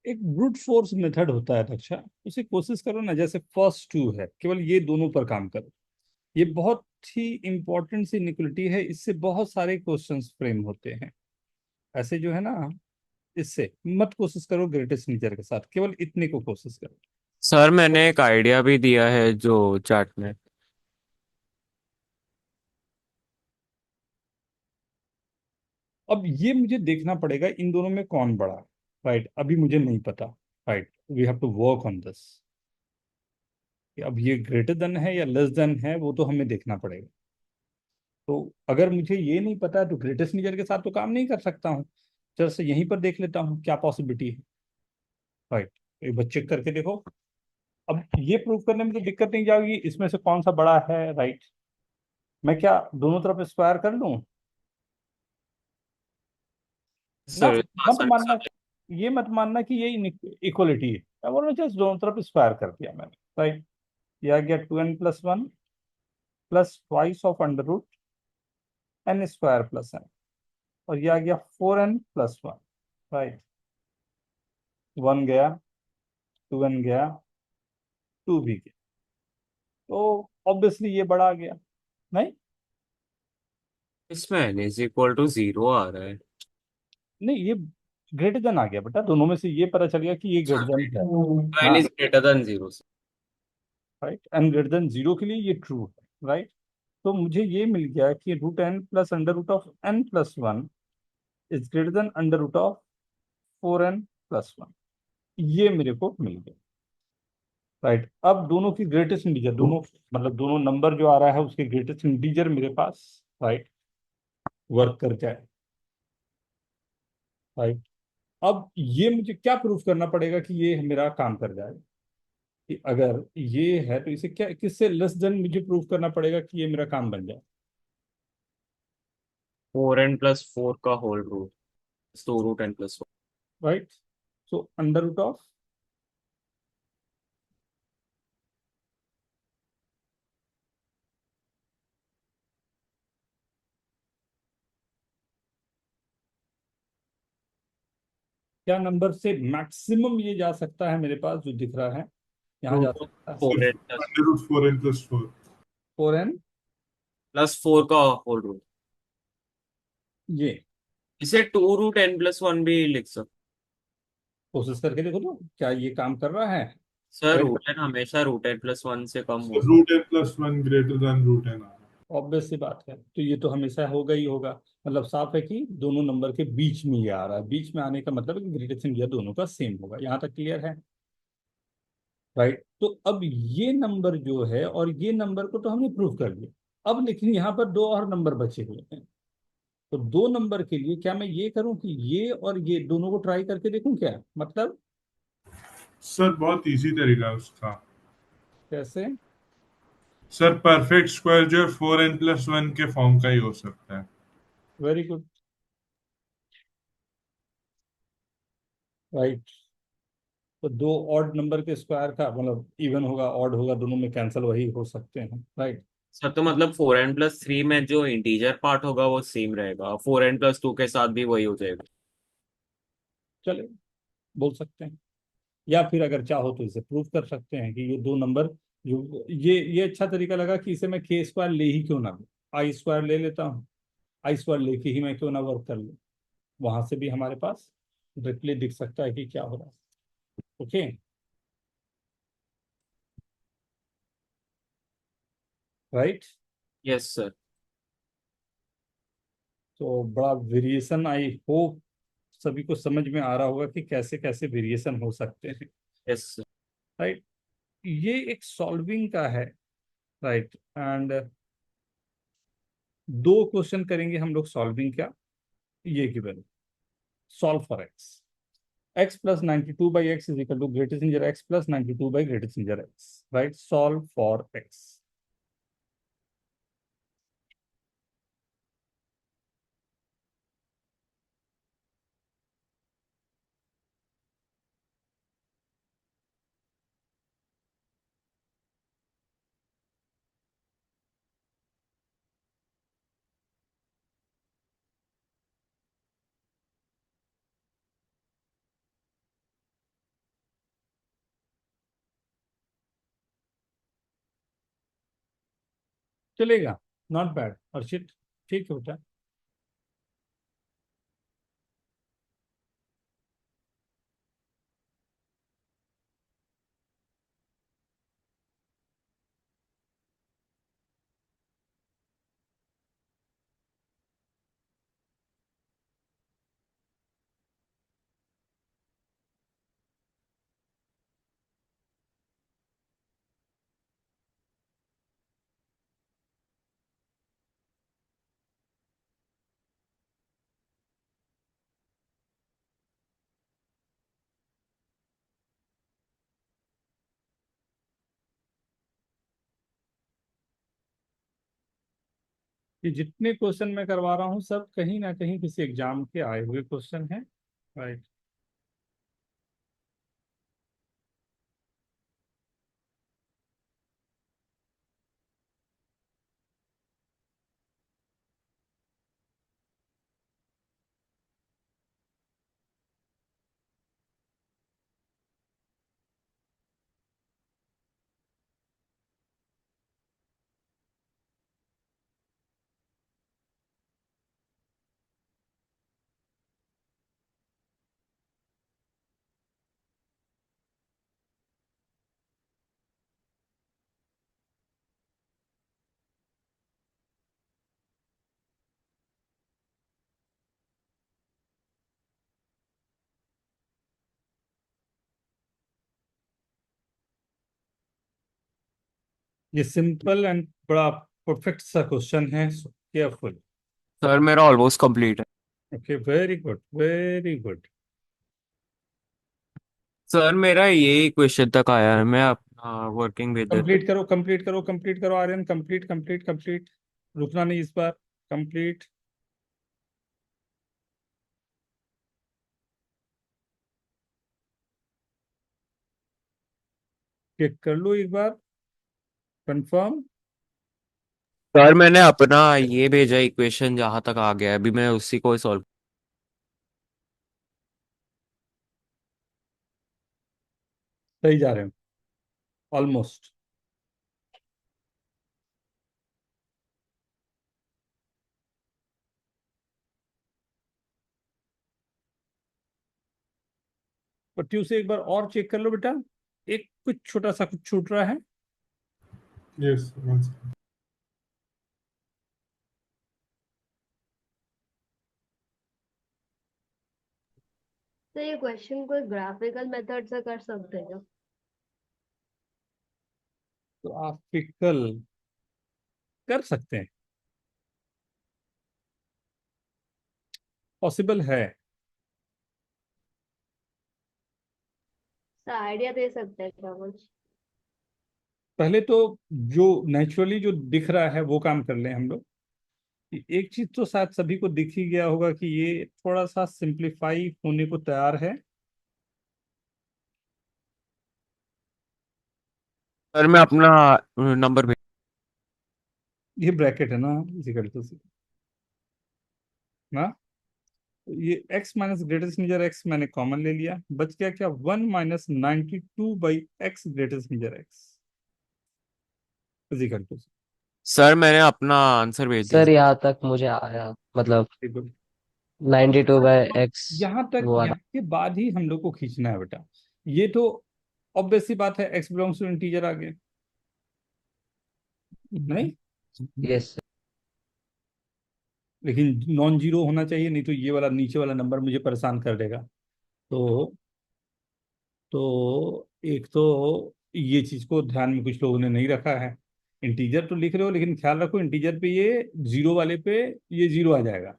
एक ब्रूट फोर्स मेथड होता है रक्षा, उसे कोशिश करो ना, जैसे फर्स्ट टू है केवल ये दोनों पर काम करो। ये बहुत ही इंपॉर्टेंट सी इनिक्वालिटी है, इससे बहुत सारे क्वेश्चंस फ्रेम होते हैं। ऐसे जो है ना, इससे मत कोशिश करो ग्रेटेस्ट टीचर के साथ, केवल इतने को कोशिश करो। सर मैंने एक आइडिया भी दिया है जो चैट में। अब ये मुझे देखना पड़ेगा इन दोनों में कौन बड़ा है, राइट। अभी मुझे नहीं पता, right. We have to work on this. अब ये ग्रेटर देन है या लेस देन है वो तो हमें देखना पड़ेगा। तो अगर मुझे ये नहीं पता है तो ग्रेटेस्ट इंटीजर के साथ तो काम नहीं कर सकता हूँ। चल से यहीं पर देख लेता हूँ क्या पॉसिबिलिटी है, राइट। एक बार चेक करके देखो। अब ये प्रूव करने में तो दिक्कत नहीं जाएगी इसमें से कौन सा बड़ा है, राइट। मैं क्या दोनों तरफ स्क्वायर कर लूं ना। सर इतना मत आसान मानना, सा है। ये मत मानना कि ये इक्वलिटी है। मैं बोल रहा जस्ट दोनों तरफ स्क्वायर कर दिया मैंने, राइट। ये आ गया 2n+1 plus twice of under root n square plus n, और ये आ गया 4n+1, राइट। 1 गया, 2n गया, 2 भी गया, तो ऑब्वियसली ये बड़ा आ गया, नहीं। इसमें n इज इक्वल टू 0 आ रहा है। नहीं, ये ग्रेटर देन आ गया बेटा, दोनों में से ये पता चल गया कि ये ग्रेटर देन है। n हाँ, is greater than 0। Right. N greater than zero के लिए ये ट्रू है, राइट। तो मुझे ये मिल गया कि root n plus under root of n+1 is greater than under root of 4n+1। ये मेरे को मिल गया, राइट। अब दोनों की ग्रेटेस्ट इंटीजर, दोनों मतलब दोनों नंबर जो आ रहा है उसके ग्रेटेस्ट इंटीजर मेरे पास, राइट, वर्क कर जाए, राइट। अब ये मुझे क्या प्रूफ करना पड़ेगा कि ये मेरा काम कर जाएगा, कि अगर ये है तो इसे क्या किससे लेस देन मुझे प्रूफ करना पड़ेगा कि ये मेरा काम बन जाए, 4n+4 का होल रूट, तो root n+1। Right. So under root of क्या नंबर से मैक्सिमम ये जा सकता है मेरे पास जो दिख रहा है, यहाँ जा रूट सकता है four N plus √4n+4। 4n। का होल रूट। ये इसे 2√n+1 भी लिख सकते। कोशिश करके देखो तो क्या ये काम कर रहा है। सर अगर रूट एन हमेशा रूट n+1 से कम होता है। √n+1 greater than √n। Obvious सी बात है, तो ये तो हमेशा होगा ही होगा। मतलब साफ है कि दोनों नंबर के बीच में ये आ रहा है, बीच में आने का मतलब है कि ग्रेटेस्ट इंडिया दोनों का सेम होगा, यहाँ तक क्लियर है, राइट। तो अब ये नंबर जो है और ये नंबर को तो हमने प्रूव कर लिया। अब लेकिन यहाँ पर दो और नंबर बचे हुए हैं, तो दो नंबर के लिए क्या मैं ये करूं कि ये और ये दोनों को ट्राई करके देखूं क्या, मतलब सर बहुत इजी तरीका है उसका। कैसे। सर परफेक्ट स्क्वायर जो है 4n+1 के फॉर्म का ही हो सकता है। Very good, right. तो दो ऑड नंबर के स्क्वायर का मतलब इवन होगा ऑड होगा, दोनों में कैंसिल वही हो सकते हैं, राइट। सर तो मतलब 4n+3 में जो इंटीजर पार्ट होगा वो सेम रहेगा, 4n+2 के साथ भी वही हो जाएगा। चले, बोल सकते हैं। या फिर अगर चाहो तो इसे प्रूव कर सकते हैं कि ये दो नंबर जो ये अच्छा तरीका लगा कि इसे मैं के स्क्वायर ले ही क्यों ना लूं, आई स्क्वायर ले लेता हूँ। आई स्क्वायर लेके ही मैं क्यों ना वर्क कर लूँ, वहां से भी हमारे पास डायरेक्टली दिख सकता है कि क्या हो रहा है, ओके, राइट। Yes sir. तो बड़ा वेरिएशन, आई होप सभी को समझ में आ रहा होगा कि कैसे कैसे वेरिएशन हो सकते हैं, यस सर। राइट। ये एक सॉल्विंग का है, राइट। एंड दो क्वेश्चन करेंगे हम लोग सॉल्विंग का, ये given solve for x, x plus 92 by x is equal to greatest integer x plus 92 by greatest integer x, right? Solve for x. चलेगा, नॉट बैड अर्शित, ठीक है बेटा। ये जितने क्वेश्चन मैं करवा रहा हूँ सब कहीं ना कहीं किसी एग्जाम के आए हुए क्वेश्चन हैं। राइट। ये सिंपल एंड बड़ा परफेक्ट सा क्वेश्चन है, केयरफुल। सर मेरा ऑलमोस्ट कंप्लीट है। Okay, very good, very good. Sir मेरा यही क्वेश्चन तक आया है, मैं अपना वर्किंग विद इट। कंप्लीट करो, कंप्लीट करो, कंप्लीट करो आर्यन, कंप्लीट कंप्लीट कंप्लीट। रुकना नहीं इस बार। कंप्लीट। चेक कर लो एक बार, कंफर्म। सर मैंने अपना ये भेजा इक्वेशन जहां तक आ गया है, अभी मैं उसी को सॉल्व। सही जा रहे हो, ऑलमोस्ट। पट्टियों से एक बार और चेक कर लो बेटा, एक कुछ छोटा सा कुछ छूट रहा है। Yes, one second. तो ये क्वेश्चन कोई ग्राफिकल मेथड से कर सकते हैं क्या? तो आप फिकल कर सकते हैं, पॉसिबल है। तो आइडिया दे सकते हैं क्या कुछ? पहले तो जो नेचुरली जो दिख रहा है वो काम कर लें हम लोग। कि एक चीज तो शायद सभी को दिख ही गया होगा कि ये थोड़ा सा सिंप्लीफाई होने को तैयार है। सर मैं अपना नंबर भेज। ये ब्रैकेट है ना, इसी करते से ना। तो ये x minus greatest integer x मैंने कॉमन ले लिया, बच गया क्या, 1 - 92 by x greatest integer x इसी करते से। सर मैंने अपना आंसर भेज दिया सर सर। यहाँ तक मुझे आया, मतलब देखो, 92/x वो यहाँ वाला। के बाद ही हम लोग को खींचना है बेटा। ये तो ऑब्वियस सी बात है, x बिलोंग्स टू इंटीजर आ गया, नहीं? यस लेकिन नॉन जीरो होना चाहिए, नहीं तो ये वाला नीचे वाला नंबर मुझे परेशान कर देगा। तो एक तो ये चीज को ध्यान में कुछ लोगों ने नहीं रखा है। इंटीजर तो लिख रहे हो, लेकिन ख्याल रखो इंटीजर पे ये जीरो वाले पे ये जीरो आ जाएगा।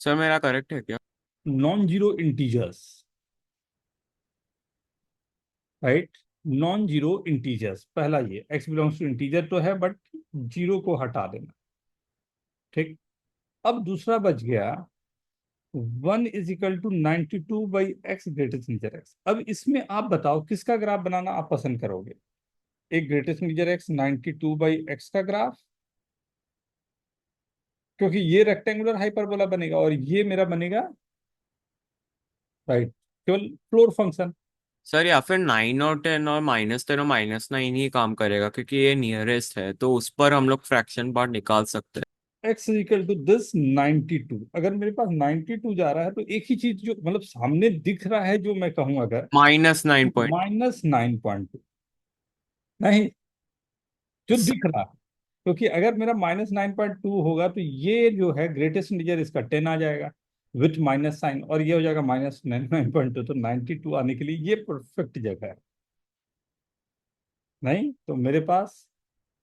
सर मेरा करेक्ट है क्या? Non zero integers, right. Non zero integers पहला, ये x बिलोंग्स टू इंटीजर तो है, बट जीरो को हटा देना। ठीक। अब दूसरा बच गया, 1 = 92 by x greatest integer x। अब इसमें आप बताओ किसका ग्राफ बनाना आप पसंद करोगे। एक ग्रेटेस्ट इंटीजर x 92/x का ग्राफ, क्योंकि ये रेक्टेंगुलर हाइपरबोला बनेगा और ये मेरा बनेगा, राइट, केवल फ्लोर फंक्शन। सर या फिर 9 और 10 और -10 और -9 ही काम करेगा, क्योंकि ये नियरेस्ट है तो उस पर हम लोग फ्रैक्शन पार्ट निकाल सकते हैं। x = 92। अगर मेरे पास 92 जा रहा है तो एक ही चीज जो मतलब सामने दिख रहा है, जो मैं कहूं अगर -9 पॉइंट। -9.2, नहीं, जो स- दिख रहा है। क्योंकि अगर मेरा -9.2 होगा तो ये जो है ग्रेटेस्ट इंटीजर इसका 10 आ जाएगा विथ माइनस साइन, और ये हो जाएगा -9.2। तो 92 आने के लिए ये परफेक्ट जगह है। नहीं तो मेरे पास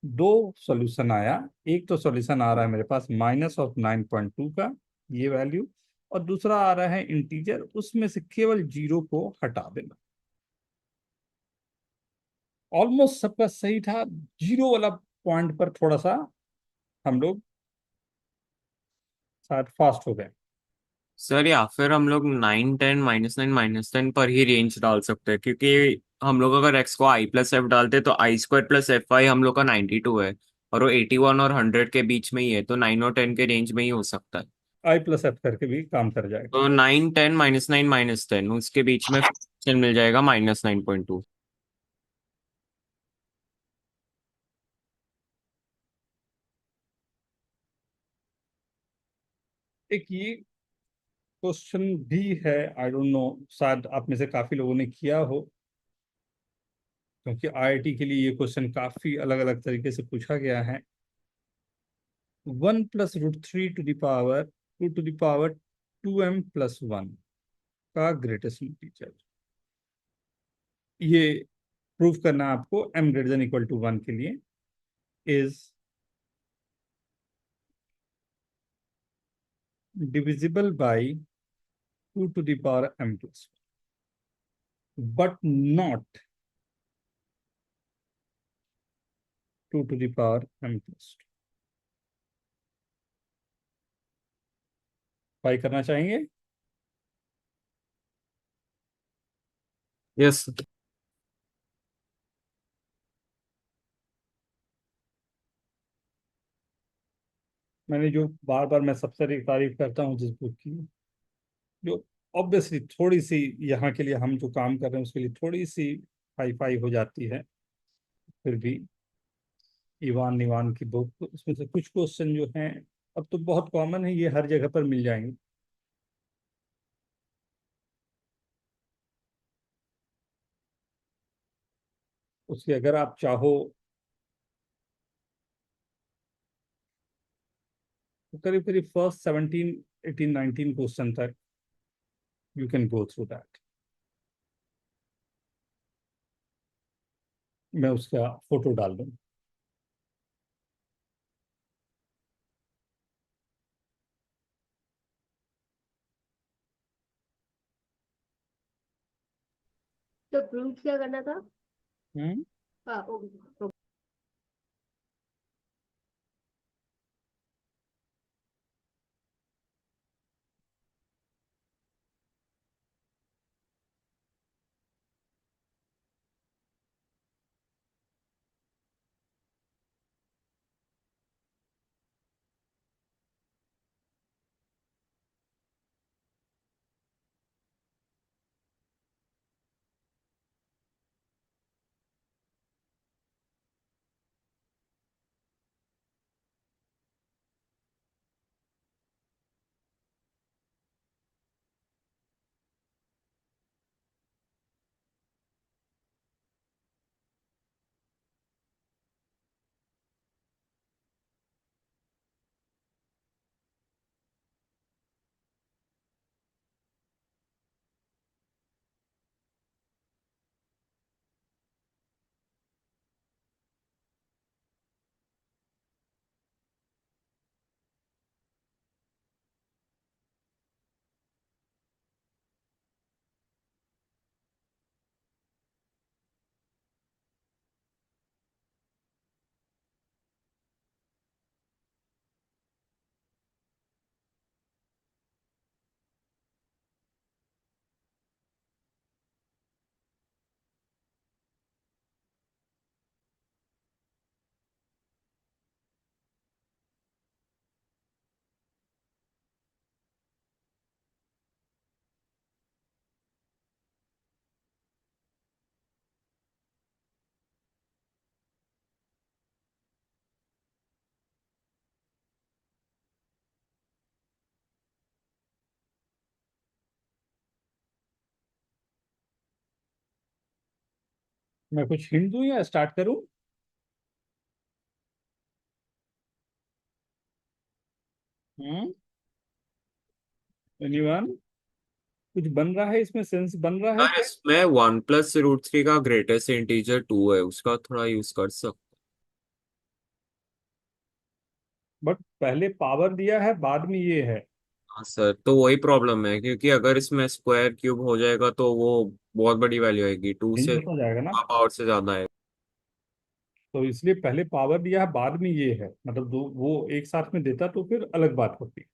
दो सॉल्यूशन आया। एक तो सॉल्यूशन आ रहा है मेरे पास -9.2 का ये वैल्यू, और दूसरा आ रहा है इंटीजर, उसमें से केवल जीरो को हटा देना। ऑलमोस्ट सबका सही था, जीरो वाला पॉइंट पर थोड़ा सा हम लोग शायद फास्ट हो गए। सर या फिर हम लोग 9 10 -9 -10 पर ही रेंज डाल सकते हैं, क्योंकि हम लोग अगर x को i+f डालते तो i² + fy हम लोग का 92 है, और वो 81 और 100 के बीच में ही है, तो 9 और 10 के रेंज में ही हो सकता है। i+f करके भी काम कर जाएगा। तो 9 10 -9 -10 उसके बीच में मिल जाएगा -9.2। एक ये क्वेश्चन भी है, आई डोंट नो, शायद आप में से काफी लोगों ने किया हो, क्योंकि आईआईटी के लिए ये क्वेश्चन काफी अलग अलग तरीके से पूछा गया है। 1 + √3 टू द पावर 2m+1 का ग्रेटेस्ट इंटीजर, ये प्रूव करना है आपको m > 1 के लिए is divisible by 2 to the power m+1 but not 2 to the power m+2। Try करना चाहेंगे? यस। मैंने जो बार बार मैं सबसे तारीफ करता हूँ जिस बुक की, जो ऑब्वियसली थोड़ी सी यहाँ के लिए हम जो काम कर रहे हैं उसके लिए थोड़ी सी हाई फाई हो जाती है, फिर भी ईवान निवान की बुक, उसमें से कुछ क्वेश्चन जो हैं अब तो बहुत कॉमन है, ये हर जगह पर मिल जाएंगे। उसके अगर आप चाहो तो करीब करीब फर्स्ट 17 18 19 क्वेश्चन तक you can go through that. मैं उसका फोटो डाल दूँ। तो प्रूफ क्या करना था? हम्म। हाँ, ओके। मैं कुछ हिंट दूं या स्टार्ट करूं? हम्म। एनीवन? कुछ बन रहा है इसमें, सेंस बन रहा है सर क्या? इसमें 1 + √3 का ग्रेटेस्ट इंटीजर 2 है, उसका थोड़ा यूज कर सकते। बट पहले पावर दिया है, बाद में ये है। हाँ सर, तो वही प्रॉब्लम है, क्योंकि अगर इसमें स्क्वायर क्यूब हो जाएगा तो वो बहुत बड़ी वैल्यू आएगी, 2 चेंज से होता जाएगा ना। पावर से ज्यादा है। तो इसलिए पहले पावर दिया है, बाद में ये है, मतलब दो वो एक साथ में देता तो फिर अलग बात होती।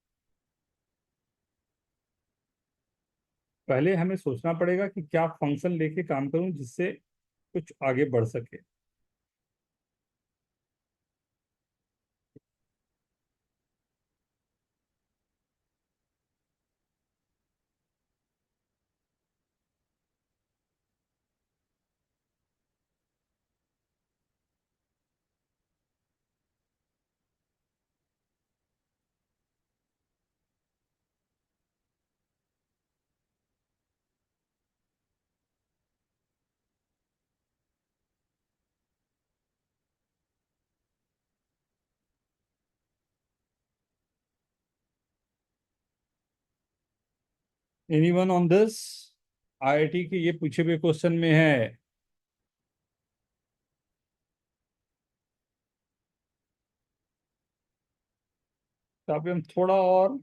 पहले हमें सोचना पड़ेगा कि क्या फंक्शन लेके काम करूं जिससे कुछ आगे बढ़ सके। Anyone on this? आईआईटी के ये पूछे हुए क्वेश्चन में है। तो अभी हम थोड़ा और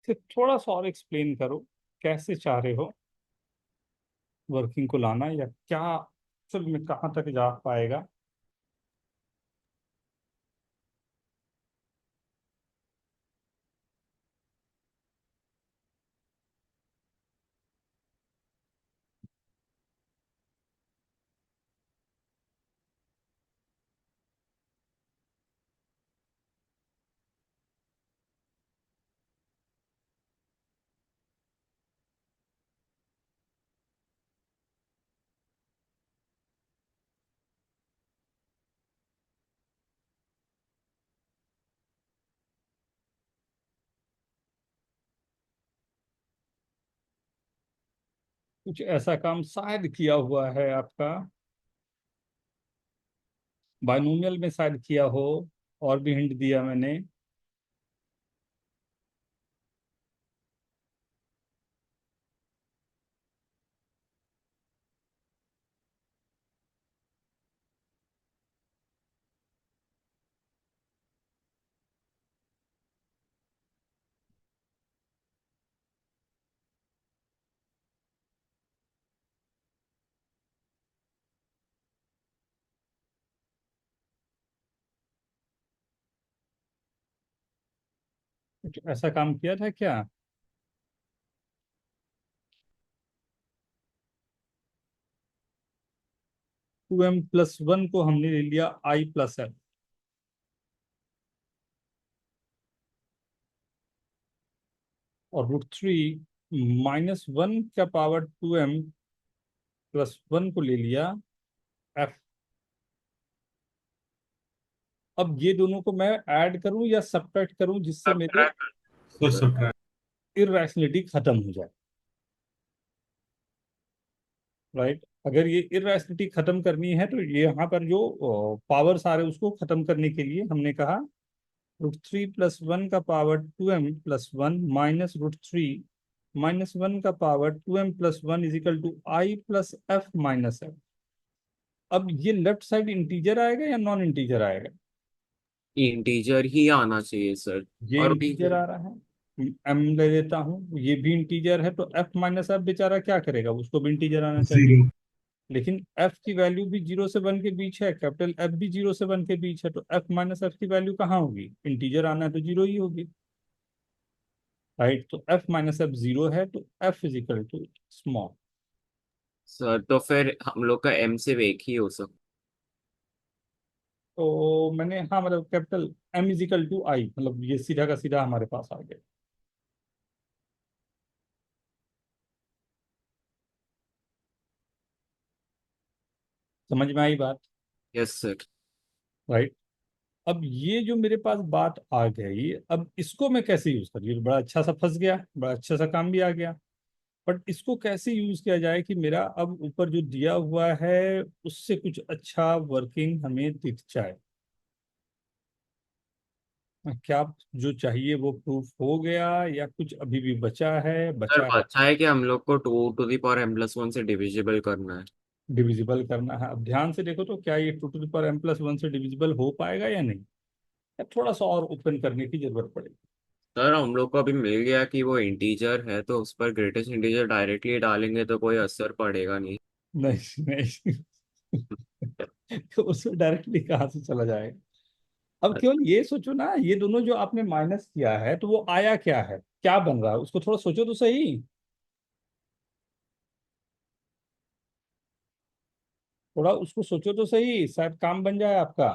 से थोड़ा सा और एक्सप्लेन करो, कैसे चाह रहे हो वर्किंग को लाना, या क्या असल में कहाँ तक जा पाएगा। कुछ ऐसा काम शायद किया हुआ है आपका, बाइनोमियल में शायद किया हो। और भी हिंट दिया मैंने। कुछ ऐसा काम किया था क्या? 2m+1 को हमने ले लिया i+f, और √3 -1 का पावर 2m+1 को ले लिया f। अब ये दोनों को मैं ऐड करूं या सब्ट्रैक्ट करूं जिससे मेरे तो सब्ट्रैक्ट। इर्रेशनलिटी खत्म हो जाए, राइट। अगर ये इर्रेशनलिटी खत्म करनी है तो ये यहाँ पर जो पावर्स आ रहे हैं उसको खत्म करने के लिए हमने कहा √3+1 का पावर 2m+1 -√3 -1 का पावर 2m+1 i+f-f। अब ये लेफ्ट साइड इंटीजर आएगा या नॉन इंटीजर आएगा? इंटीजर ही आना चाहिए सर। ये और इंटीजर आ रहा है, m ले लेता हूँ, ये भी इंटीजर है, तो f-f बेचारा क्या करेगा, उसको भी इंटीजर आना चाहिए। जीरो। लेकिन f की वैल्यू भी 0 से 1 के बीच है, कैपिटल F भी 0 से 1 के बीच है, तो f-f की वैल्यू कहाँ होगी? इंटीजर आना है तो 0 ही होगी, राइट। तो f-f 0 है, तो f = स्मॉल। सर तो फिर हम लोग का एम सिर्फ एक ही हो सकता। तो मैंने, हाँ मतलब कैपिटल m = I, मतलब ये सीधा का सीधा हमारे पास आ गया। समझ में आई बात? Yes sir. राइट। अब ये जो मेरे पास बात आ गई, अब इसको मैं कैसे यूज करूँ? ये बड़ा अच्छा सा फंस गया, बड़ा अच्छा सा काम भी आ गया। बट इसको कैसे यूज किया जाए कि मेरा अब ऊपर जो दिया हुआ है उससे कुछ अच्छा वर्किंग हमें दिख जाए। क्या जो चाहिए वो प्रूफ हो गया या कुछ अभी भी बचा है? सर बचा है, अच्छा है कि हम लोग को 2 टू द पावर m+1 से डिविजिबल करना है। डिविजिबल करना है। अब ध्यान से देखो तो क्या ये 2 टू द पावर m+1 से डिविजिबल हो पाएगा या नहीं, या थोड़ा सा और ओपन करने की जरूरत पड़ेगी? सर हम लोग को अभी मिल गया कि वो इंटीजर है, तो उस पर ग्रेटेस्ट इंटीजर डायरेक्टली डालेंगे तो कोई असर पड़ेगा नहीं। नहीं नहीं। तो उसमें डायरेक्टली कहाँ से चला जाएगा? अब केवल ये सोचो ना, ये दोनों जो आपने माइनस किया है तो वो आया क्या है, क्या बन रहा है, उसको थोड़ा सोचो तो सही। थोड़ा उसको सोचो तो सही, शायद काम बन जाए आपका।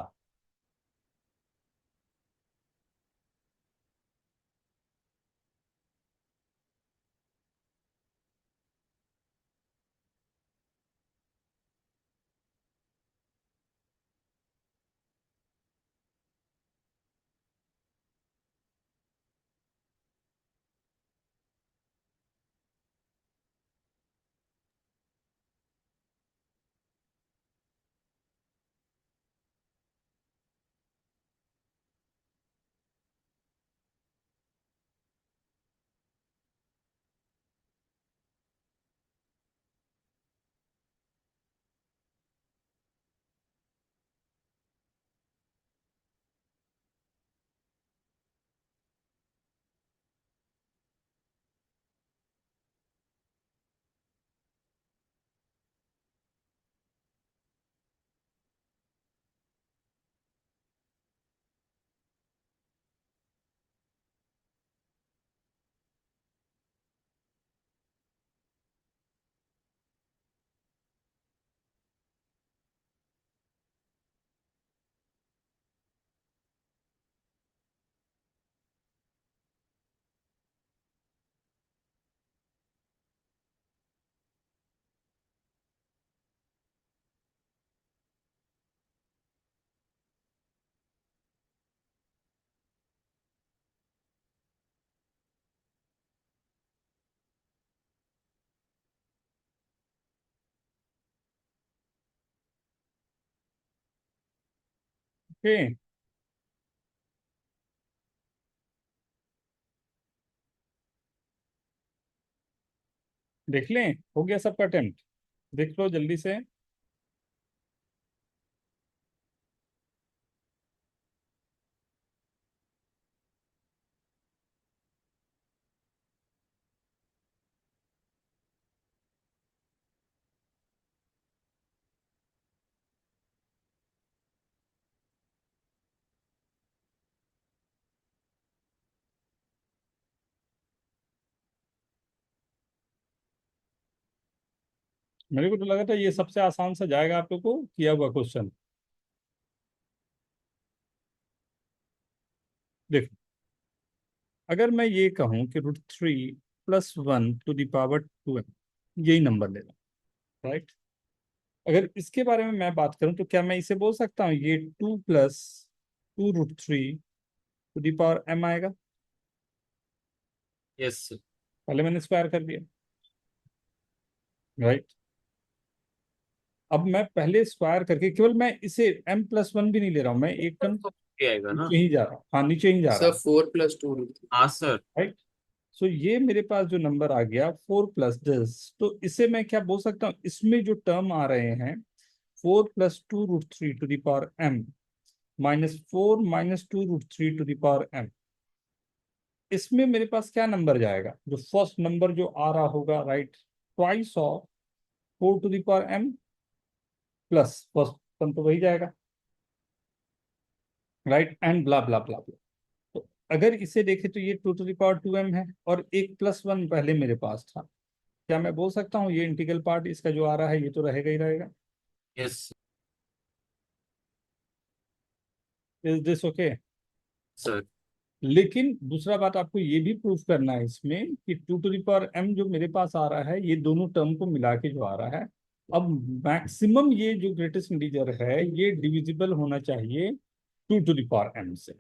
ओके, देख लें, हो गया सबका अटेम्प्ट? देख लो जल्दी से। मेरे को तो लगा था ये सबसे आसान सा जाएगा आप लोग को किया हुआ क्वेश्चन। देखो, अगर मैं ये कहूं कि √3 + 1 टू द पावर 2m, यही नंबर ले लो, राइट? अगर इसके बारे में मैं बात करूं तो क्या मैं इसे बोल सकता हूँ ये 2 + 2√3 टू द पावर m आएगा? यस। पहले मैंने स्क्वायर कर दिया, राइट? अब मैं पहले स्क्वायर करके केवल मैं इसे m+1 भी नहीं ले रहा हूं, मैं एक टर्म आएगा ना। नीचे ही जा रहा हूँ, हाँ नीचे ही जा रहा सर हूँ, 4 + 2 हाँ सर। राइट? सो ये मेरे पास जो नंबर आ गया 4 + 10, तो इसे मैं क्या बोल सकता हूँ, इसमें जो टर्म आ रहे हैं 4 + 2√3 to the power m -4 - 2√3 to the power m, इसमें मेरे पास क्या नंबर जाएगा? जो फर्स्ट नंबर जो आ रहा होगा, right, twice of 4 to the power m plus first term तो वही जाएगा, राइट, एंड ब्ला ब्ला ब्ला ब्ला। तो अगर इसे देखें तो ये 2 टू द पावर 2m है, और एक +1 पहले मेरे पास था। क्या मैं बोल सकता हूँ ये इंटीग्रल पार्ट इसका जो आ रहा है ये तो रहेगा ही रहेगा? Yes is this okay? Sir. लेकिन दूसरा बात आपको ये भी प्रूफ करना है इसमें कि 2 टू द पावर m जो मेरे पास आ रहा है ये दोनों टर्म को मिला के जो आ रहा है, अब मैक्सिमम ये जो ग्रेटेस्ट इंटीजर है ये डिविजिबल होना चाहिए 2 टू द पावर m से।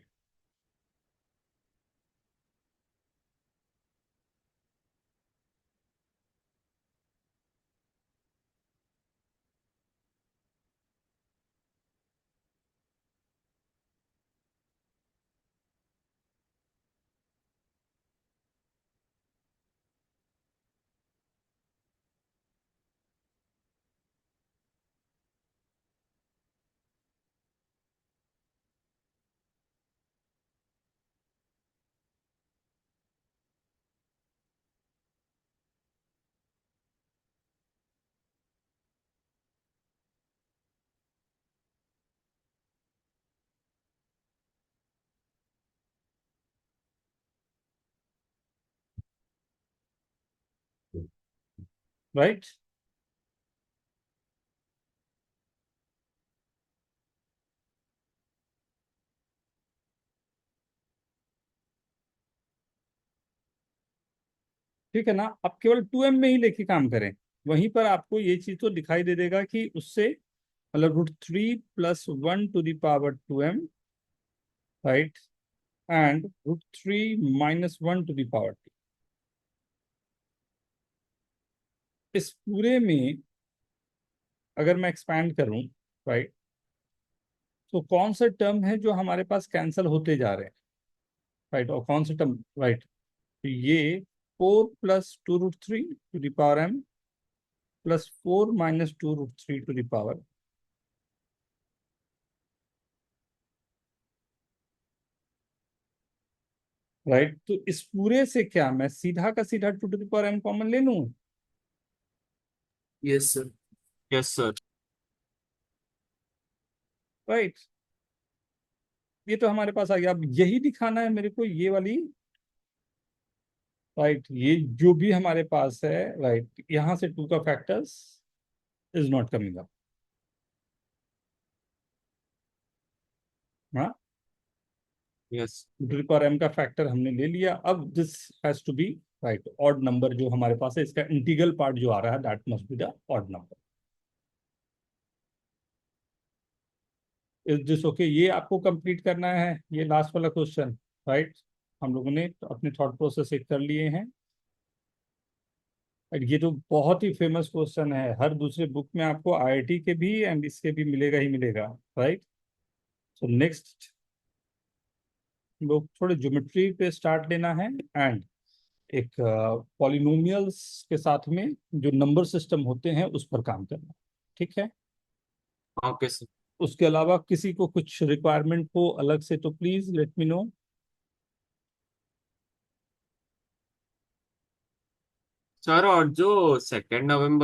राइट। ठीक है ना, आप केवल 2m में ही लेके काम करें, वहीं पर आपको ये चीज तो दिखाई दे देगा कि उससे मतलब √3 + 1 to the power 2m, right, and √3 - 1 to the power 2। इस पूरे में अगर मैं एक्सपैंड करूं, राइट, तो कौन सा टर्म है जो हमारे पास कैंसल होते जा रहे हैं, राइट, और कौन सा टर्म, राइट, तो ये 4 + 2√3 to the power m +4 - 2√3 to the power, right. तो इस पूरे से क्या मैं सीधा का सीधा 2 to the power m common ले लूं, yes sir. Yes sir. Right. ये तो हमारे पास आ गया। अब यही दिखाना है मेरे को, ये वाली, राइट, ये जो भी हमारे पास है, राइट, यहां से 2 का factors is not coming up. हाँ, yes. 2 to the power m का फैक्टर हमने ले लिया। अब this has to be, right, odd number जो हमारे पास है, इसका इंटीग्रल पार्ट जो आ रहा है, that must be the odd number. Is this okay? ये आपको कंप्लीट करना है, ये लास्ट वाला क्वेश्चन, राइट। हम लोगों ने अपने थॉट प्रोसेस एक कर लिए हैं। और ये तो बहुत ही फेमस क्वेश्चन है, हर दूसरे बुक में आपको आईआईटी के भी एंड इसके भी मिलेगा ही मिलेगा, राइट। सो नेक्स्ट लोग थोड़े ज्योमेट्री पे स्टार्ट लेना है, एंड एक पॉलिनोमियल्स के साथ में जो नंबर सिस्टम होते हैं उस पर काम करना, ठीक है। Okay sir. उसके अलावा किसी को कुछ रिक्वायरमेंट हो अलग से तो please let me know. Sir और जो 2 नवंबर